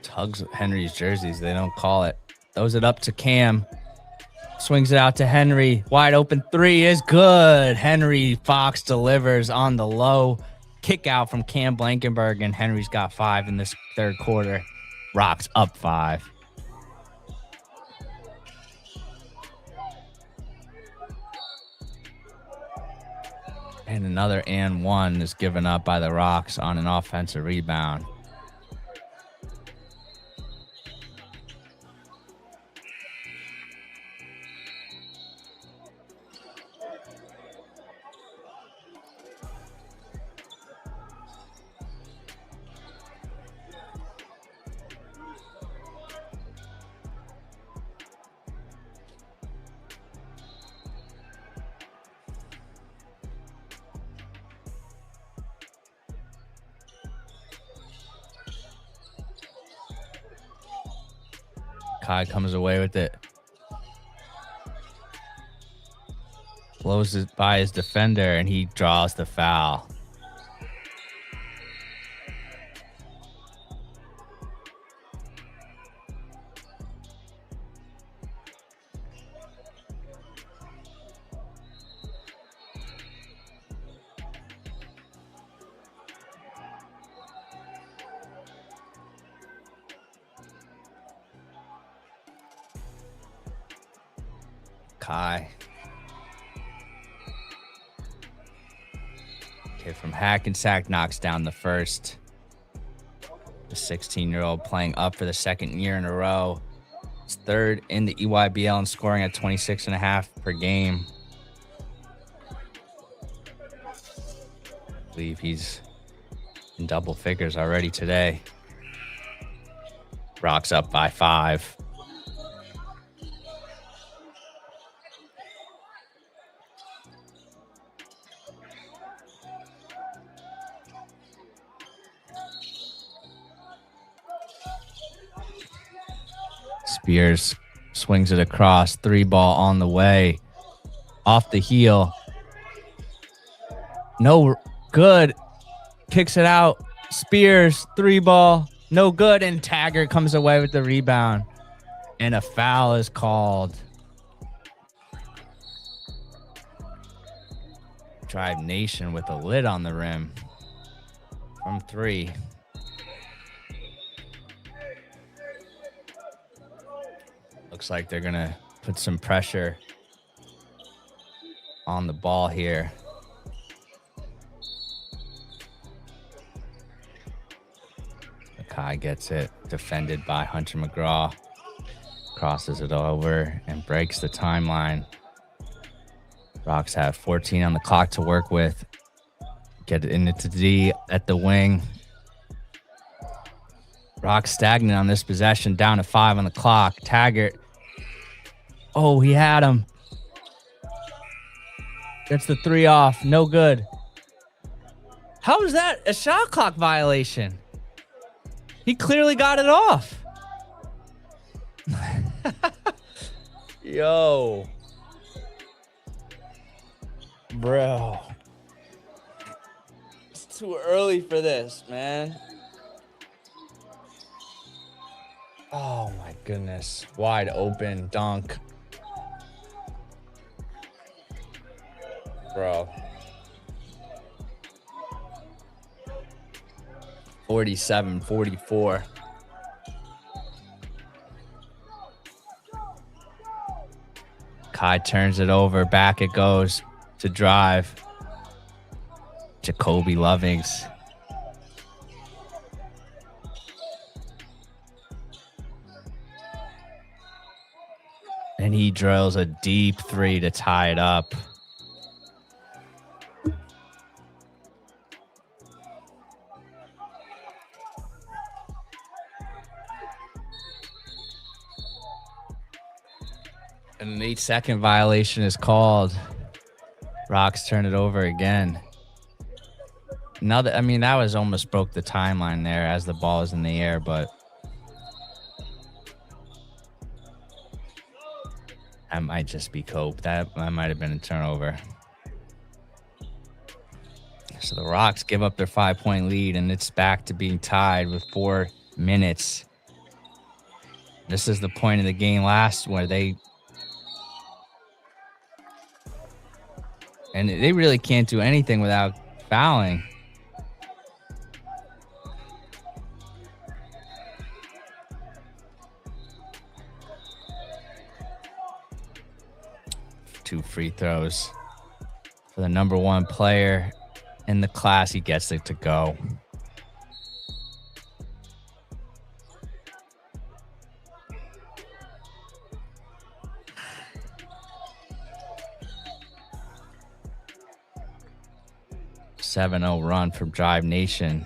Tugs Henry's jerseys. They don't call it. Throws it up to Cam. Swings it out to Henry. Wide open three is good. Henry Fox delivers on the low. Kick out from Cam Blankenberg, and Henry's got 5 in this third quarter. Rocks up 5. And another and one is given up by the Rocks on an offensive rebound. Kai comes away with it. Blows it by his defender, and he draws the foul. Kai. Kid from Hackensack knocks down the first. The 16-year-old playing up for the second year in a row. He's third in the EYBL and scoring at 26.5 per game. I believe he's in double figures already today. Rocks up by 5. Spears swings it across. 3-ball on the way. Off the heel. No good. Kicks it out. Spears, 3-ball. No good. And Taggart comes away with the rebound. And a foul is called. Drive Nation with a lid on the rim. From 3. looks like they're going to put some pressure on the ball here. Kai gets it, defended by Hunter McGraw. Crosses it over and breaks the timeline. Rocks have 14 on the clock to work with. Get it into D at the wing. Rocks stagnant on this possession, down to 5 on the clock. Taggart. Oh, he had him. Gets the 3 off. No good. How is that a shot clock violation? He clearly got it off. Yo. Bro. It's too early for this, man. Oh my goodness. Wide open dunk. Bro. 47-44. Kai turns it over. Back it goes to drive. Jacoby Lovings. And he drills a deep 3 to tie it up. And an 8-second violation is called. Rocks turn it over again. Now that, I mean, that was almost broke the timeline there as the ball is in the air, but that might just be cope. That might have been a turnover. So the Rocks give up their 5-point lead, and it's back to being tied with 4 minutes. This is the point of the game last where they really can't do anything without fouling. Two free throws for the number 1 player in the class. He gets it to go. A 7-0 run from Drive Nation.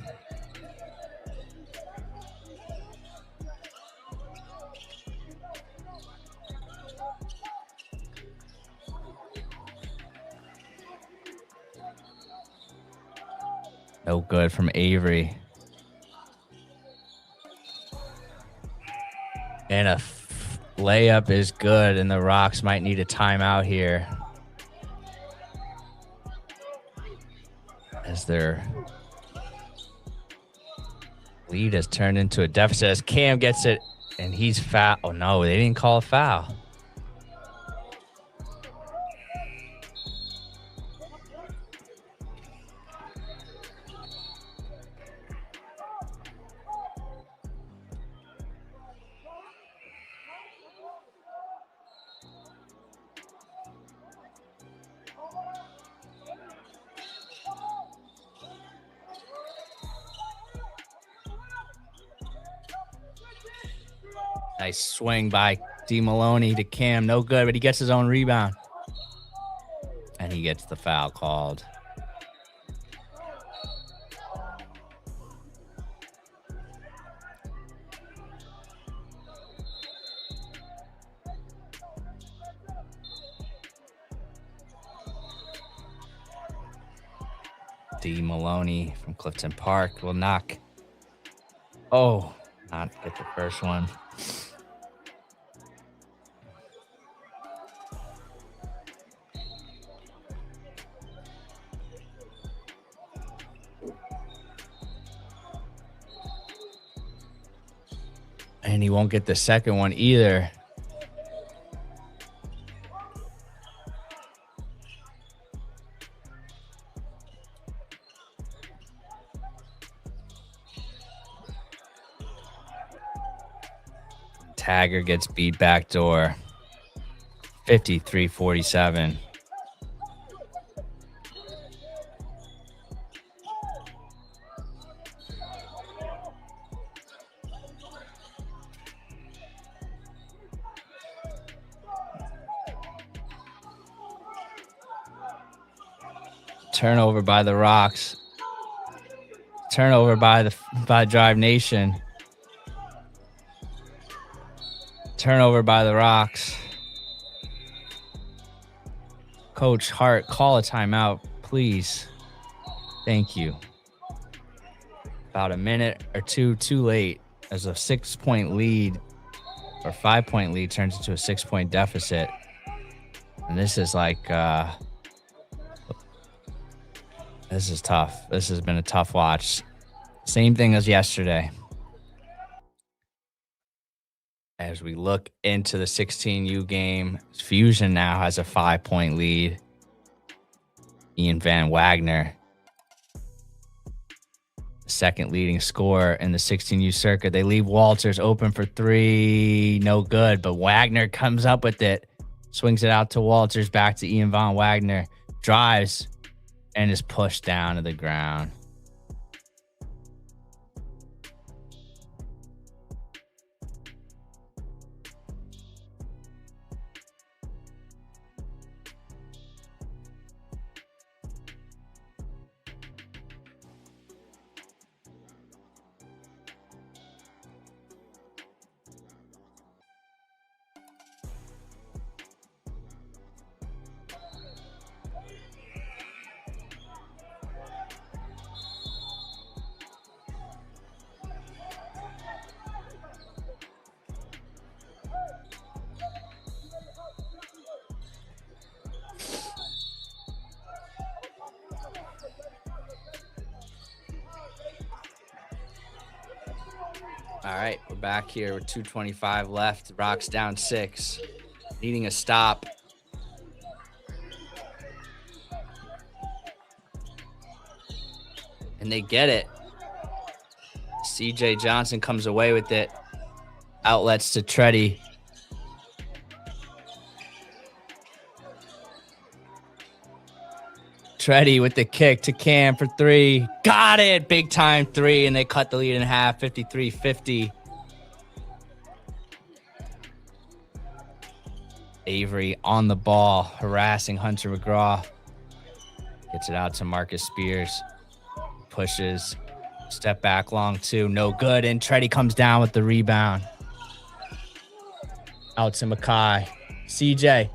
No good from Avery. And a layup is good, and the Rocks might need a timeout here, as their lead has turned into a deficit as Cam gets it, and he's foul. Oh, no, they didn't call a foul. Nice swing by D. Maloney to Cam. No good, but he gets his own rebound. And he gets the foul called. D. Maloney from Clifton Park will knock. Oh, not get the first one. And he won't get the second one either. Tagger gets beat backdoor. 53-47. Turnover by the Rocks. Turnover by Drive Nation. Turnover by the Rocks. Coach Hart, call a timeout, please. Thank you. About a minute or two too late as a 6-point lead or 5-point lead turns into a 6-point deficit. And this is like, this is tough. This has been a tough watch. Same thing as yesterday. As we look into the 16U game, Fusion now has a 5-point lead. Ian Van Wagner, the second leading scorer in the 16U circuit. They leave Walters open for three. No good, but Wagner comes up with it. Swings it out to Walters, back to Ian Van Wagner. Drives and is pushed down to the ground. All right, we're back here with 2:25 left. Rocks down 6, needing a stop. And they get it. CJ Johnson comes away with it. Outlets to Treddy. Treddy with the kick to Cam for three. Got it. Big time three. And they cut the lead in half. 53-50. Avery on the ball, harassing Hunter McGraw. Gets it out to Marcus Spears. Pushes. Step back long two. No good. And Treddy comes down with the rebound. Out to Mackay. CJ.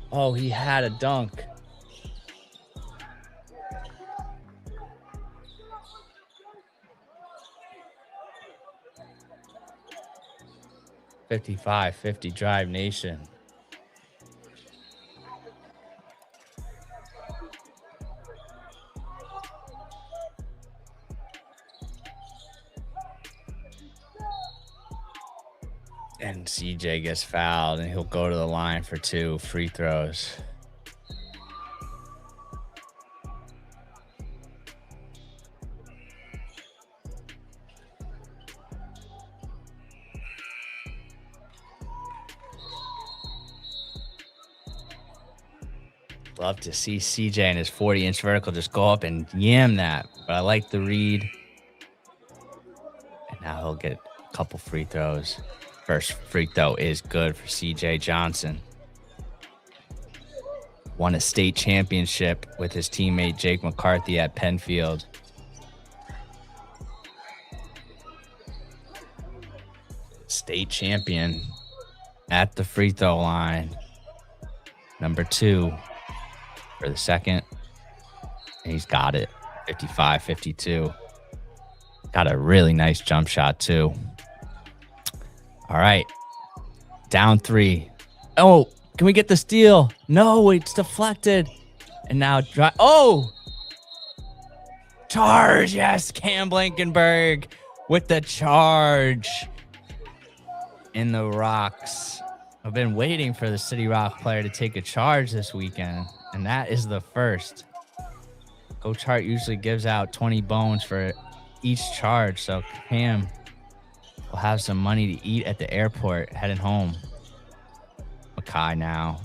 Oh, he had a dunk. $55-50 Drive Nation. And CJ gets fouled, and he'll go to the line for 2 free throws. Love to see CJ and his 40-inch vertical just go up and yam that. But I like the read. And now he'll get a couple free throws. First free throw is good for CJ Johnson. Won a state championship with his teammate Jake McCarthy at Penfield. State champion at the free throw line. Number 2 for the second. And he's got it. 55-52. Got a really nice jump shot too. All right. Down 3. Oh, can we get the steal? No, it's deflected. And now oh! Charge, yes, Cam Blankenberg with the charge in the Rocks. I've been waiting for the City Rock player to take a charge this weekend, and that is the first. Coach Hart usually gives out 20 bones for each charge, so Cam We'll have some money to eat at the airport heading home. Makai now.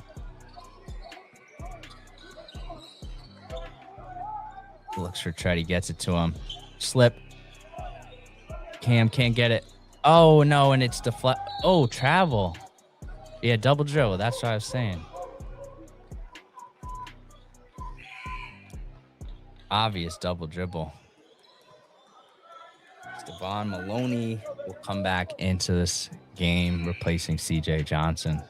Looks for Treddy, gets it to him. Slip. Cam can't get it. Oh, no, and it's deflect. Oh, travel. Yeah, double dribble. That's what I was saying. Obvious double dribble. Stevan Maloney will come back into this game, replacing CJ Johnson.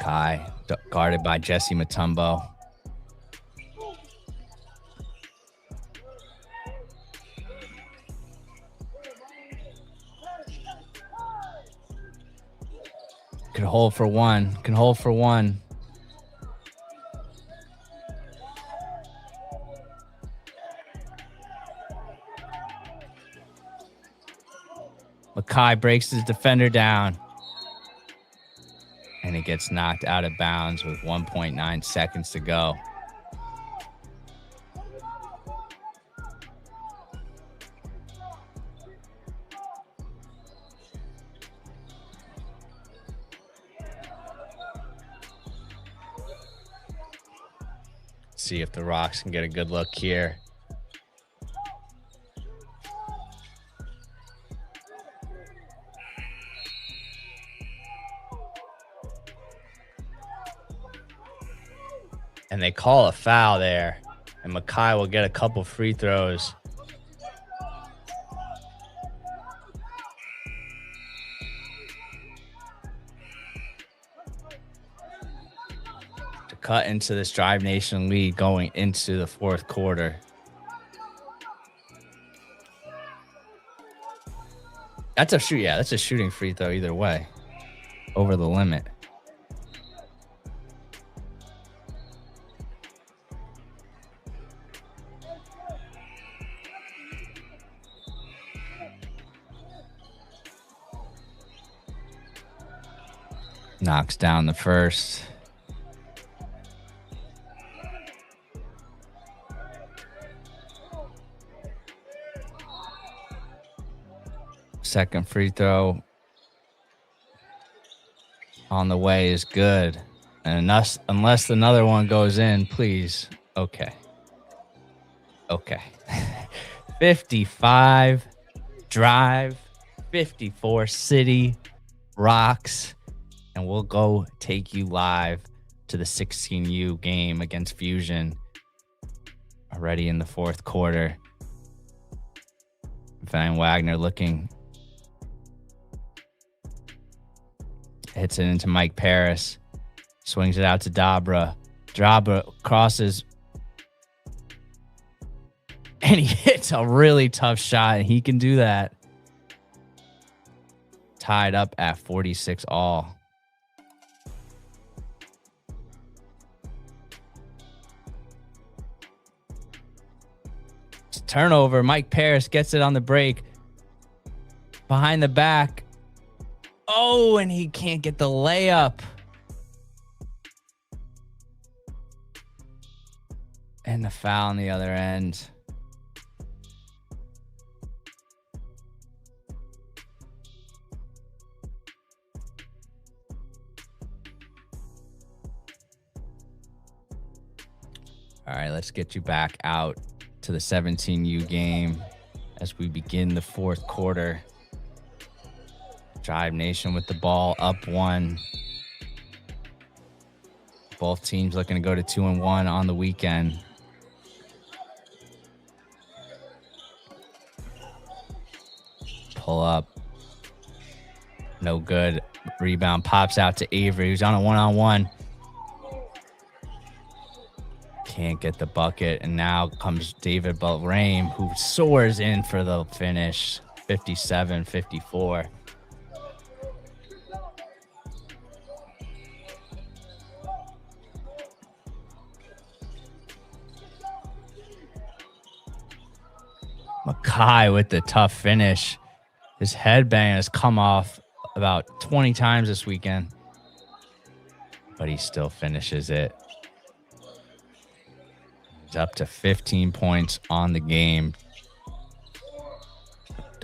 Kai, guarded by Jesse Mutombo. Can hold for one. Can hold for one. Makai breaks his defender down. And it gets knocked out of bounds with 1.9 seconds to go. See if the Rocks can get a good look here. And they call a foul there. And Makai will get a couple free throws. To cut into this Drive Nation lead going into the fourth quarter. That's a shoot. Yeah, that's a shooting free throw either way. Over the limit. Knocks down the first. Second free throw on the way is good. And unless another one goes in, please. Okay. 55 Drive, 54 City Rocks. And we'll go take you live to the 16U game against Fusion already in the fourth quarter. Van Wagner looking. Hits it into Mike Paris. Swings it out to Dabra. Dabra crosses. And he hits a really tough shot. And he can do that. Tied up at 46 all. Turnover. Mike Paris gets it on the break. Behind the back. Oh, and he can't get the layup. And the foul on the other end. All right, let's get you back out to the 17U game as we begin the fourth quarter. Drive Nation with the ball up one. Both teams looking to go to 2-1 on the weekend. Pull up. No good. Rebound pops out to Avery, who's on a one-on-one. Can't get the bucket, and now comes David Balrame, who soars in for the finish. 57-54. Makai with the tough finish. His headbang has come off about 20 times this weekend, but he still finishes it. He's up to 15 points on the game.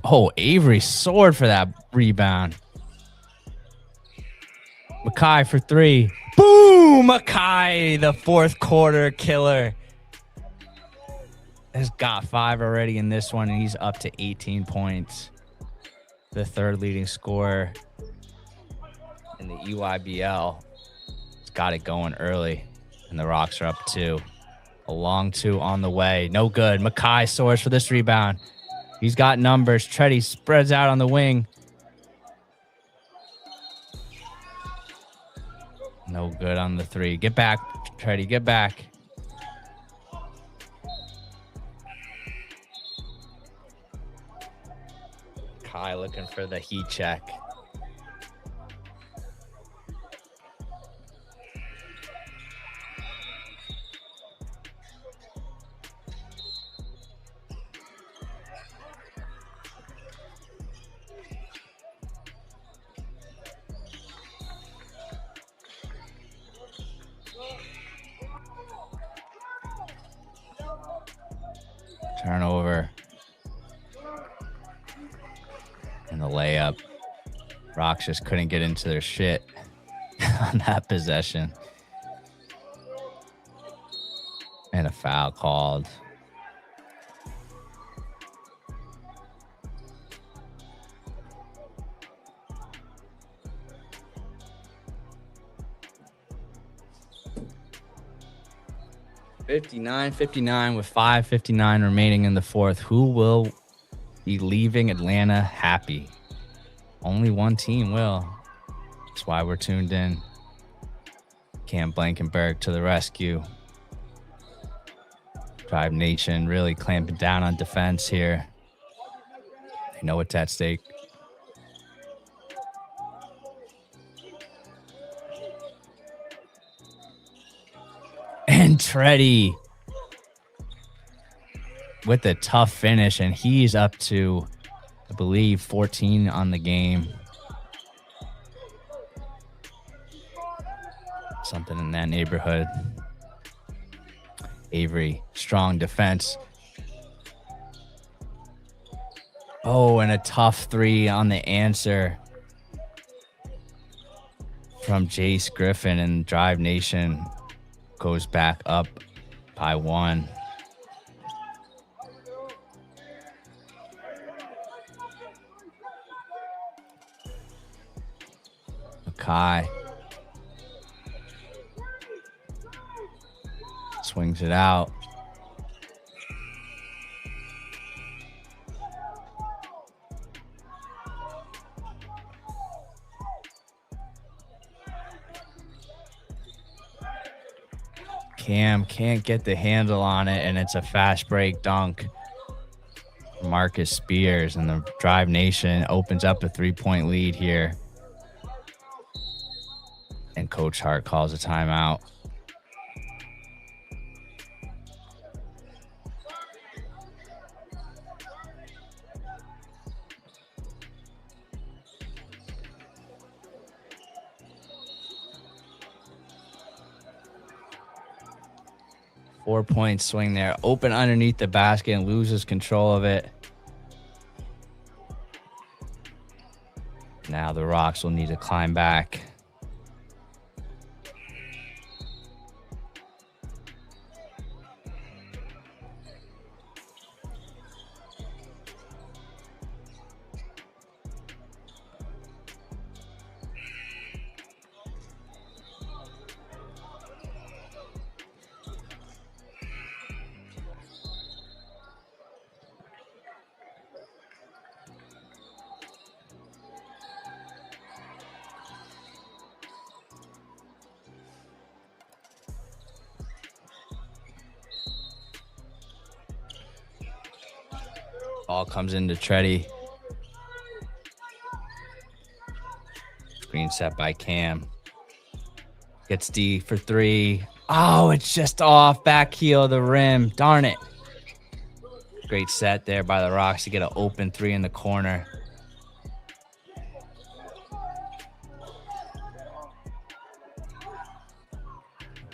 Oh, Avery soared for that rebound. Mackay for three. Boom! Mackay, the fourth quarter killer. Has got 5 already in this one, and he's up to 18 points. The third leading scorer in the EYBL. He's got it going early, and the Rocks are up 2. A long 2 on the way. No good. Mackay soars for this rebound. He's got numbers. Treddy spreads out on the wing. No good on the 3. Get back, Treddy. Get back. Kai looking for the heat check. Turnover. And the layup. Rocks just couldn't get into their shit on that possession. And a foul called. $59-59 with 5:59 remaining in the fourth. Who will be leaving Atlanta happy? Only one team will. That's why we're tuned in. Cam Blankenberg to the rescue. Drive Nation really clamping down on defense here. They know what's at stake. And Treddy with a tough finish, and he's up to, I believe, 14 on the game. Something in that neighborhood. Avery, strong defense. Oh, and a tough 3 on the answer from Jace Griffin, and Drive Nation goes back up by 1. Mackay swings it out. Cam can't get the handle on it, and it's a fast break dunk. Marcus Spears, and the Drive Nation opens up a 3-point lead here. And Coach Hart calls a timeout. Four-point swing there. Open underneath the basket and loses control of it. Now the Rocks will need to climb back. Ball comes into Treddy. Screen set by Cam. Gets D for 3. Oh, it's just off. Back heel of the rim. Darn it. Great set there by the Rocks to get an open 3 in the corner.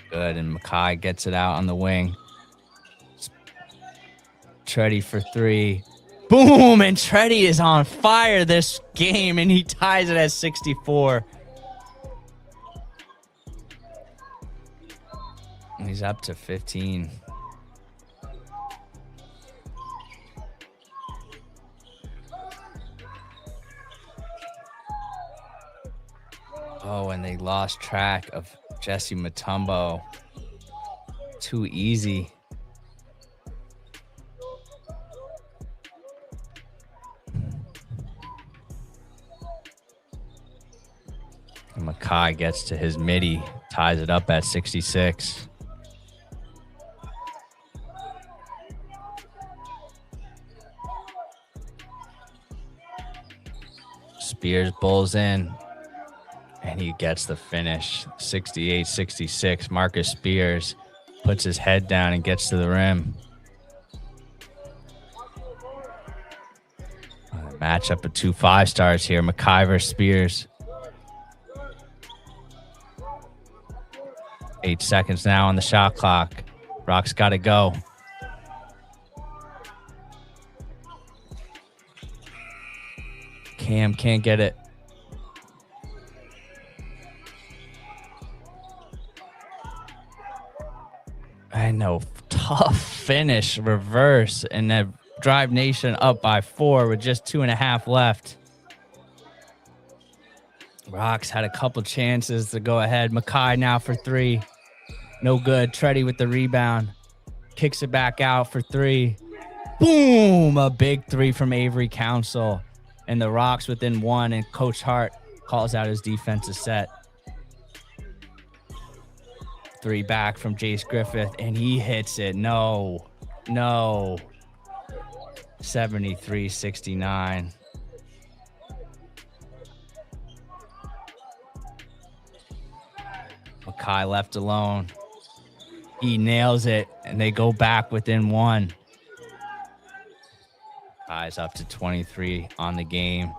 Good, and Mackay gets it out on the wing. Treddy for three. Boom! And Treddy is on fire this game, and he ties it at 64. He's up to 15. Oh, and they lost track of Jesse Mutombo. Too easy. And Makai gets to his midi, ties it up at 66. Spears bowls in, and he gets the finish, 68-66. Marcus Spears puts his head down and gets to the rim. Matchup of 2 5-stars here, Makai versus Spears. 8 seconds now on the shot clock. Rock's got to go. Cam can't get it. I know, tough finish, reverse, and then Drive Nation up by 4 with just 2.5 left. Rocks had a couple chances to go ahead. Makai now for 3. No good. Treddy with the rebound. Kicks it back out for 3. Boom! A big 3 from Avery Council. And the Rocks within 1, and Coach Hart calls out his defensive set. 3 back from Jace Griffith, and he hits it. No. 73-69. Makai left alone. He nails it, and they go back within 1. Makai's up to 23 on the game.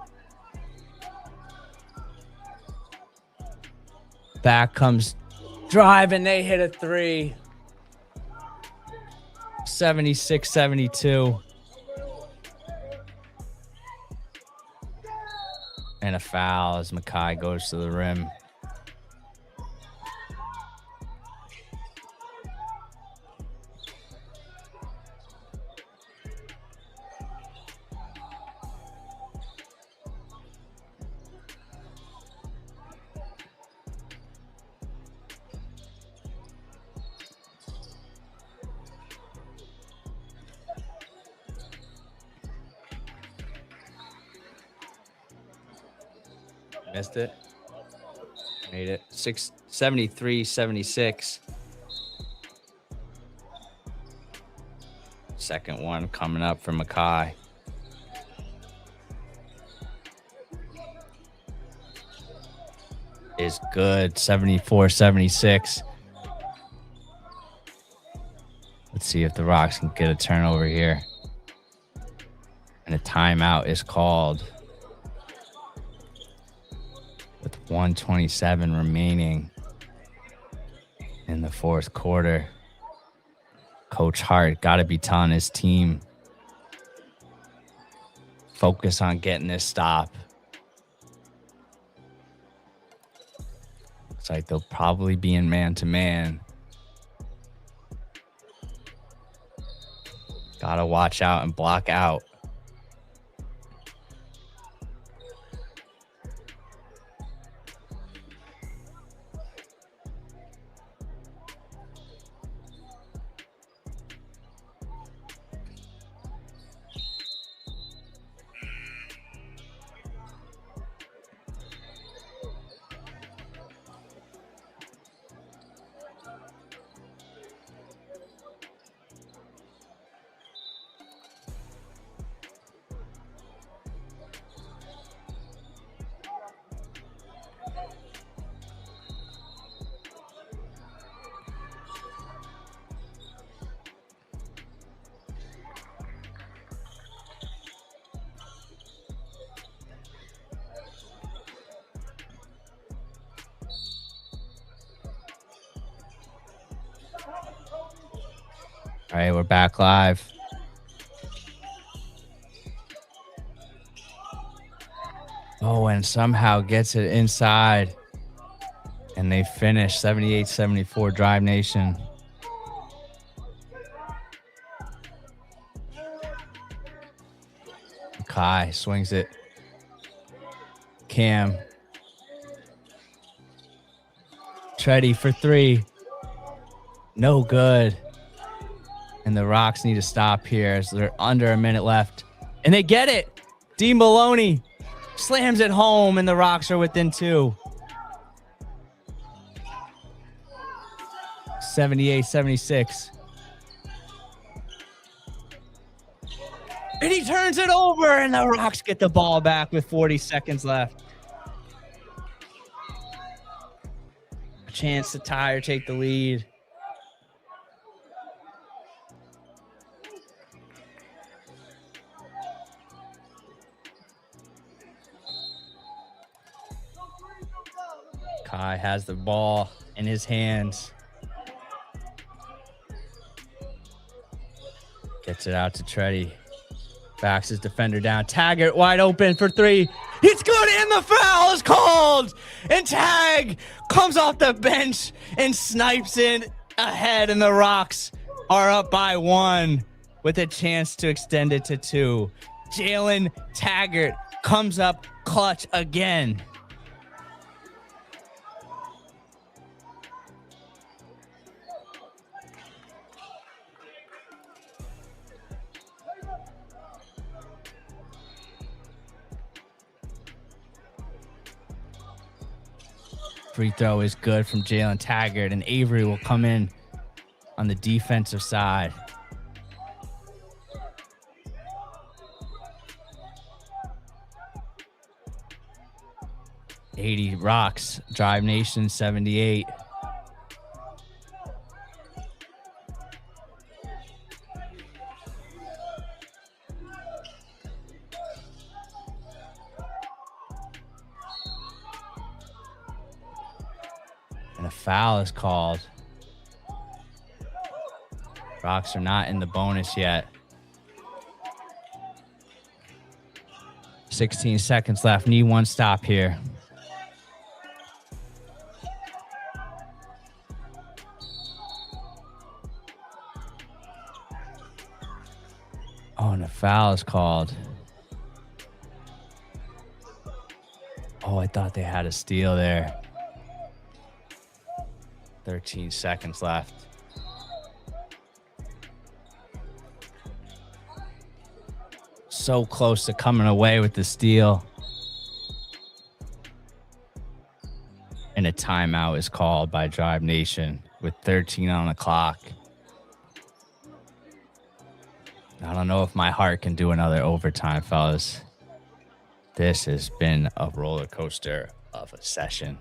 Back comes Drive, and they hit a 3. 76-72. And a foul as Makai goes to the rim. Missed it. Made it. 73-76. Second one coming up for Makai. Is good. 74-76. Let's see if the Rocks can get a turnover here. And a timeout is called. With 1:27 remaining in the fourth quarter. Coach Hart got to be telling his team, focus on getting this stop. Looks like they'll probably be in man-to-man. Got to watch out and block out. All right, we're back live. Oh, and somehow gets it inside. And they finish 78-74 Drive Nation. Kai swings it. Cam. Treddy for three. No good. And the Rocks need to stop here as they're under a minute left. And they get it. D. Maloney slams it home, and the Rocks are within two. 78-76. And he turns it over, and the Rocks get the ball back with 40 seconds left. A chance to tie or take the lead. Kai has the ball in his hands. Gets it out to Treddy. Backs his defender down. Taggart wide open for three. It's good, and the foul is called. And Tag comes off the bench and snipes it ahead, and the Rocks are up by one with a chance to extend it to two. Jalen Taggart comes up clutch again. Free throw is good from Jalen Taggart, and Avery will come in on the defensive side. '80 Rocks, Drive Nation 78. And a foul is called. Rocks are not in the bonus yet. 16 seconds left. Need one stop here. Oh, and a foul is called. Oh, I thought they had a steal there. 13 seconds left. So close to coming away with the steal. And a timeout is called by Drive Nation with 13 on the clock. I don't know if my heart can do another overtime, fellas. This has been a roller coaster of a session.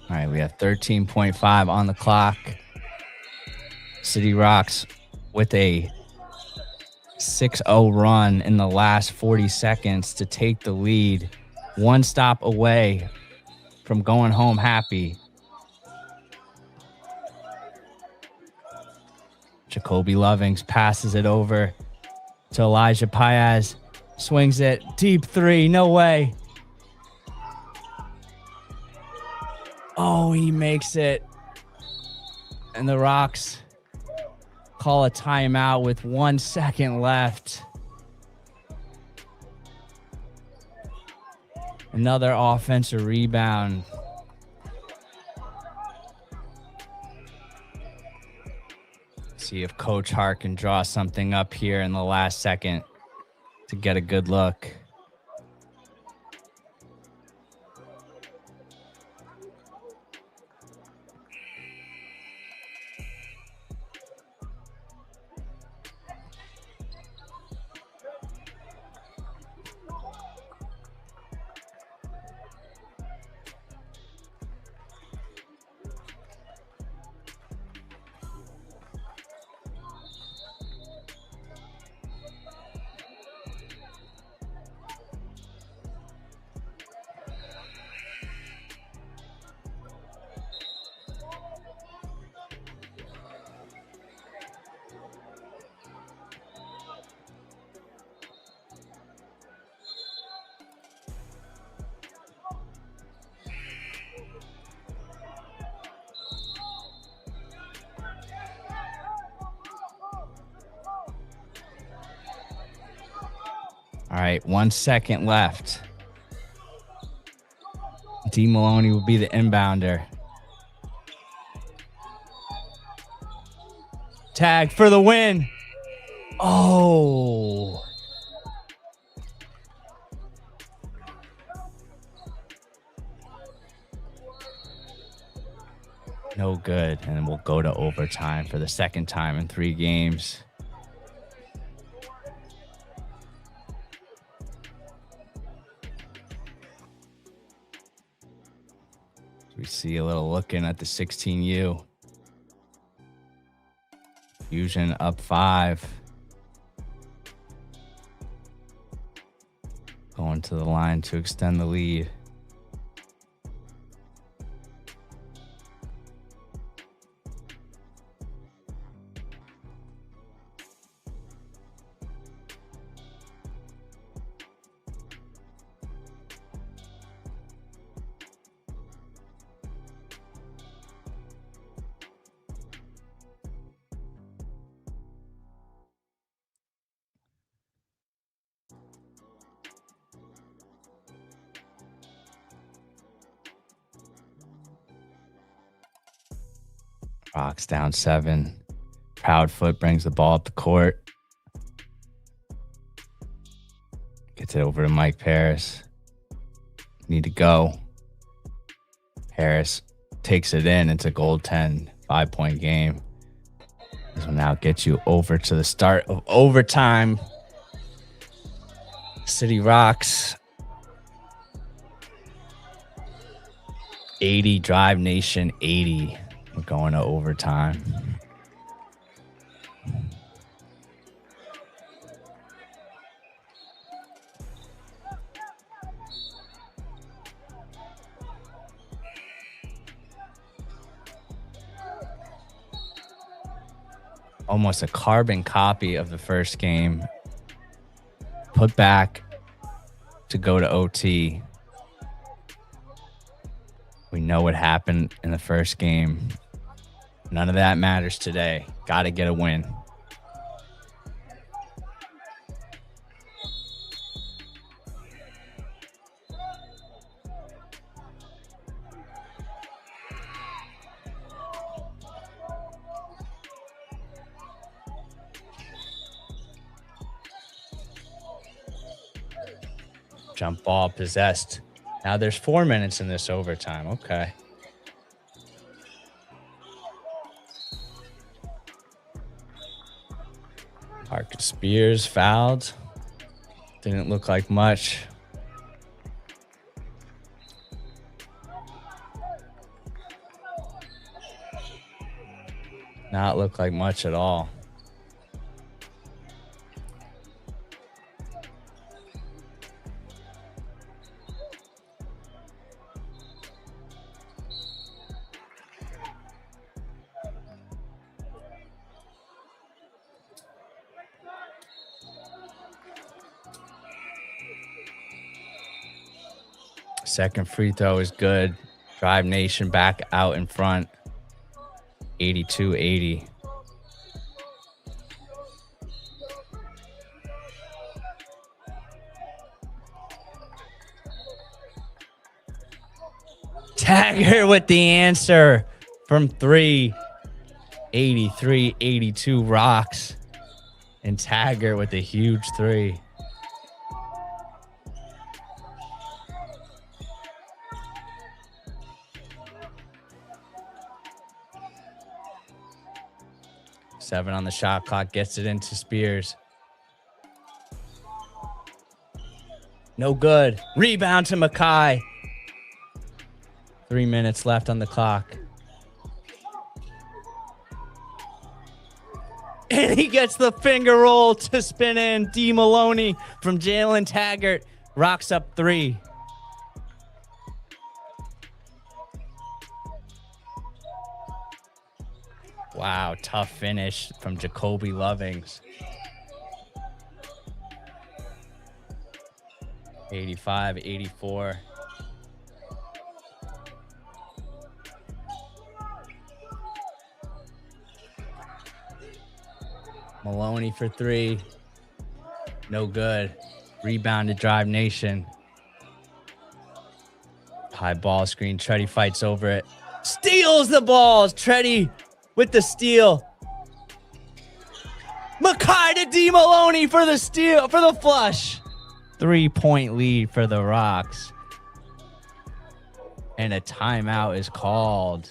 All right, we have 13.5 on the clock. City Rocks with a 6-0 run in the last 40 seconds to take the lead. One stop away from going home happy. Jacoby Lovings passes it over to Elijah Paez. Swings it. Deep three. No way. Oh, he makes it. And the Rocks call a timeout with 1 second left. Another offensive rebound. See if Coach Hart can draw something up here in the last second to get a good look. All right, 1 second left. D. Maloney will be the inbounder. Tag for the win. Oh. No good. And then we'll go to overtime for the second time in 3 games. We see a little looking at the 16U. Fusion up 5. Going to the line to extend the lead. Rocks down 7. Proudfoot brings the ball up the court. Gets it over to Mike Paris. Need to go. Harris takes it in. It's a goaltend 5-point game. This will now get you over to the start of overtime. City Rocks 80, Drive Nation 80. We're going to overtime. Almost a carbon copy of the first game. Put back to go to OT. We know what happened in the first game. None of that matters today. Got to get a win. Jump ball possessed. Now there's 4 minutes in this overtime. Okay. Marcus Spears fouled. Didn't look like much. Not look like much at all. Second free throw is good. Drive Nation back out in front. 82-80. Taggart with the answer from 3. 83-82 Rocks. And Taggart with a huge 3. Seven on the shot clock, gets it into Spears. No good. Rebound to Mackay. 3 minutes left on the clock. And he gets the finger roll to spin in. D. Maloney from Jalen Taggart. Rocks up 3. Wow, tough finish from Jacoby Lovings. 85-84. Maloney for 3. No good. Rebound to Drive Nation. High ball screen. Treddy fights over it. Steals the balls. Treddy with the steal. Mackay to D. Maloney for the steal, for the flush. 3-point lead for the Rocks. And a timeout is called.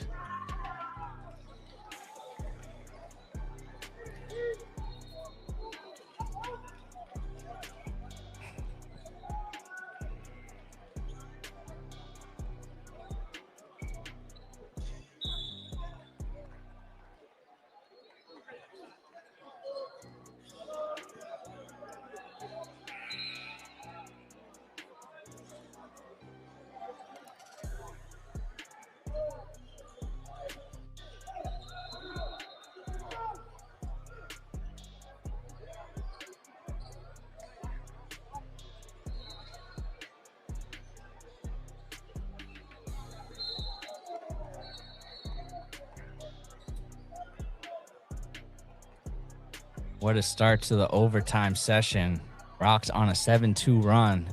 What a start to the overtime session. Rocks on a 7-2 run.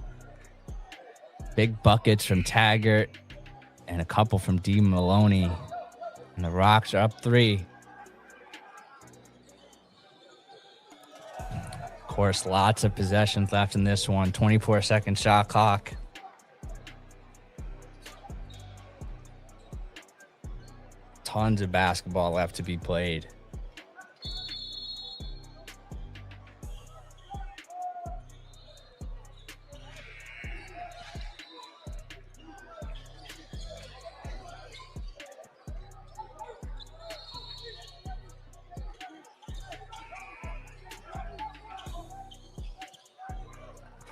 Big buckets from Taggart and a couple from D. Maloney. And the Rocks are up 3. Of course, lots of possessions left in this one. 24-second shot clock. Tons of basketball left to be played.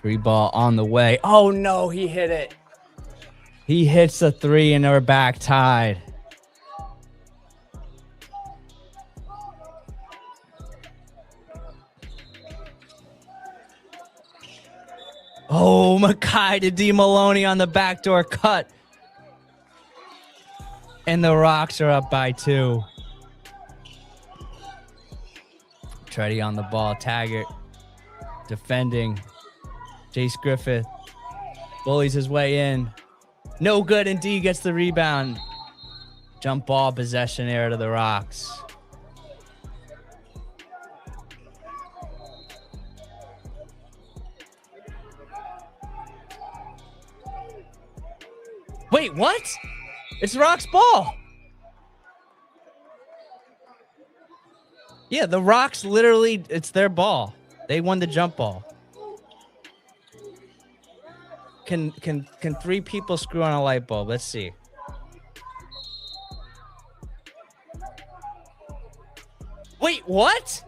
Free ball on the way. Oh, no, he hit it. He hits a 3 and they're back tied. Oh, Mackay to D. Maloney on the backdoor cut. And the Rocks are up by 2. Treddy on the ball. Taggart defending. Jace Griffith bullies his way in. No good, and D gets the rebound. Jump ball possession error to the Rocks. Wait, what? It's Rocks' ball. Yeah, the Rocks literally, it's their ball. They won the jump ball. Can 3 people screw on a light bulb? Let's see. Wait, what?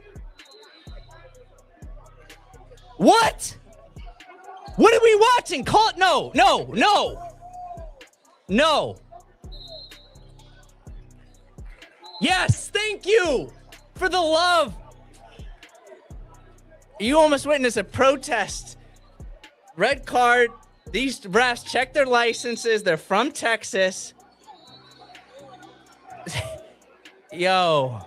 What? What are we watching? Call it. No. Yes, thank you for the love. You almost witnessed a protest. Red card. These refs check their licenses. They're from Texas. Yo.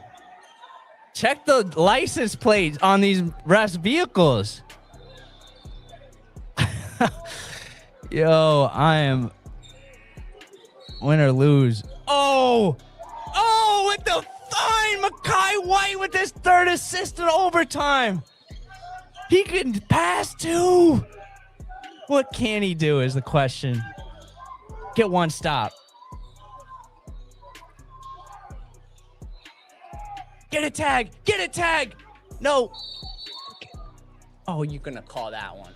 Check the license plates on these refs' vehicles. Yo, I am win or lose. Oh, with the fine Mekhi White with his third assist in overtime. He can pass too. What can he do is the question. Get one stop. Get a tag. Get a tag. No. Oh, you're going to call that one.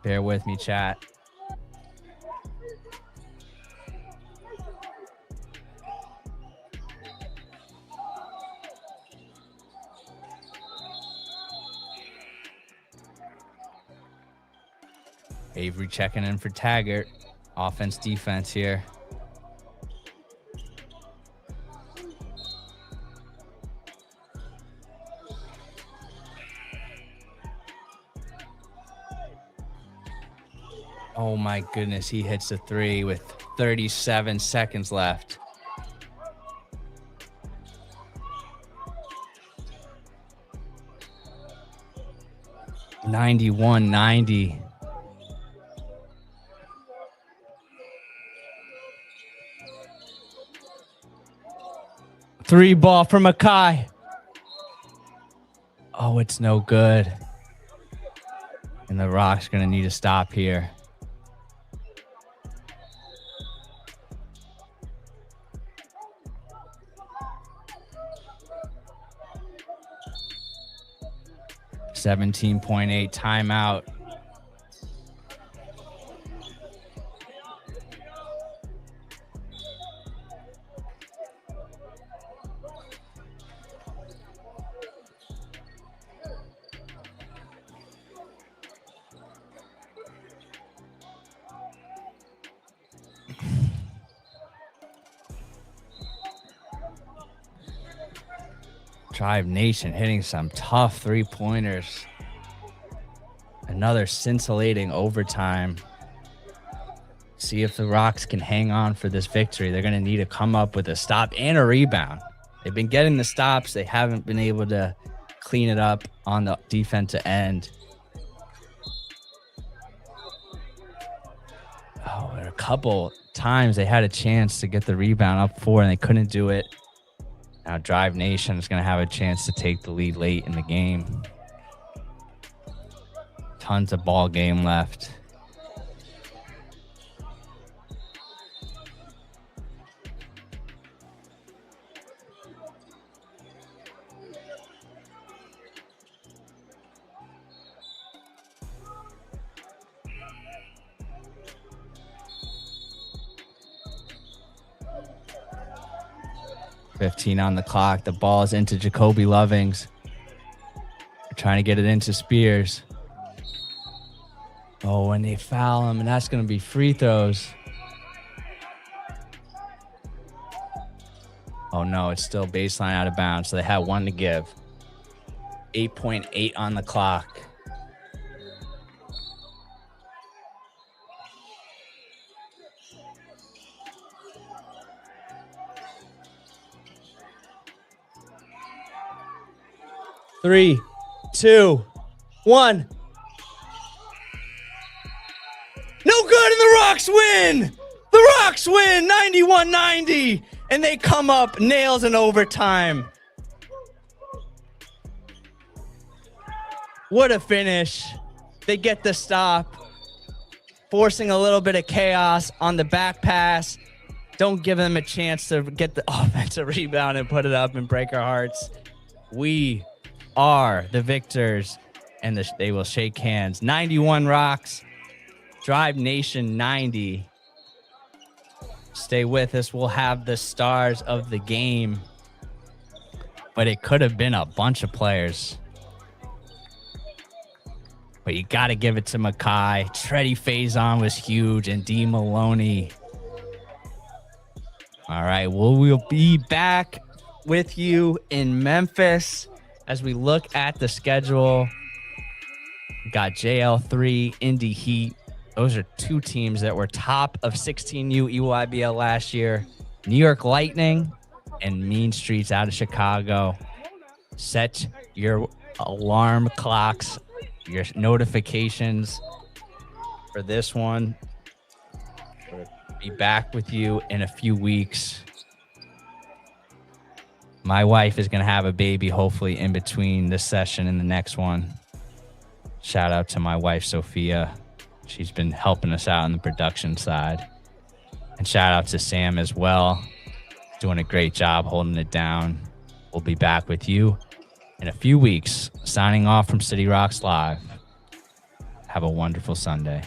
Bear with me, chat. Avery checking in for Taggart. Offense, defense here. Oh my goodness, he hits a three with 37 seconds left. $91-90. Three ball for Mekhi. Oh, it's no good. And the Rocks going to need to stop here. $17.8 timeout. Drive Nation hitting some tough three-pointers. Another scintillating overtime. See if the Rocks can hang on for this victory. They're going to need to come up with a stop and a rebound. They've been getting the stops. They haven't been able to clean it up on the defensive end. Oh, a couple times they had a chance to get the rebound up four and they couldn't do it. Now Drive Nation is going to have a chance to take the lead late in the game. Tons of ball game left. $15 on the clock. The ball is into Jacoby Lovings. They're trying to get it into Spears. Oh, and they foul him, and that's going to be free throws. Oh, no, it's still baseline out of bounds, so they have one to give. 8.8 on the clock. Three, two, one. No good, and the Rocks win. The Rocks win 91-90, and they come up nails in overtime. What a finish. They get the stop, forcing a little bit of chaos on the back pass. Don't give them a chance to get the offensive rebound and put it up and break our hearts. We are the victors, and they will shake hands. 91 Rocks. Drive Nation 90. Stay with us. We'll have the stars of the game. But it could have been a bunch of players. But you got to give it to Mekhi. Treddy Faison was huge, and D. Maloney. All right, we'll be back with you in Memphis as we look at the schedule. We got JL3, Indy Heat. Those are two teams that were top of 16U EYBL last year. New York Lightning and Mean Streets out of Chicago. Set your alarm clocks, your notifications for this one. We'll be back with you in a few weeks. My wife is going to have a baby, hopefully, in between this session and the next one. Shout out to my wife, Sophia. She's been helping us out on the production side. And shout out to Sam as well. Doing a great job holding it down. We'll be back with you in a few weeks. Signing off from City Rocks Live. Have a wonderful Sunday.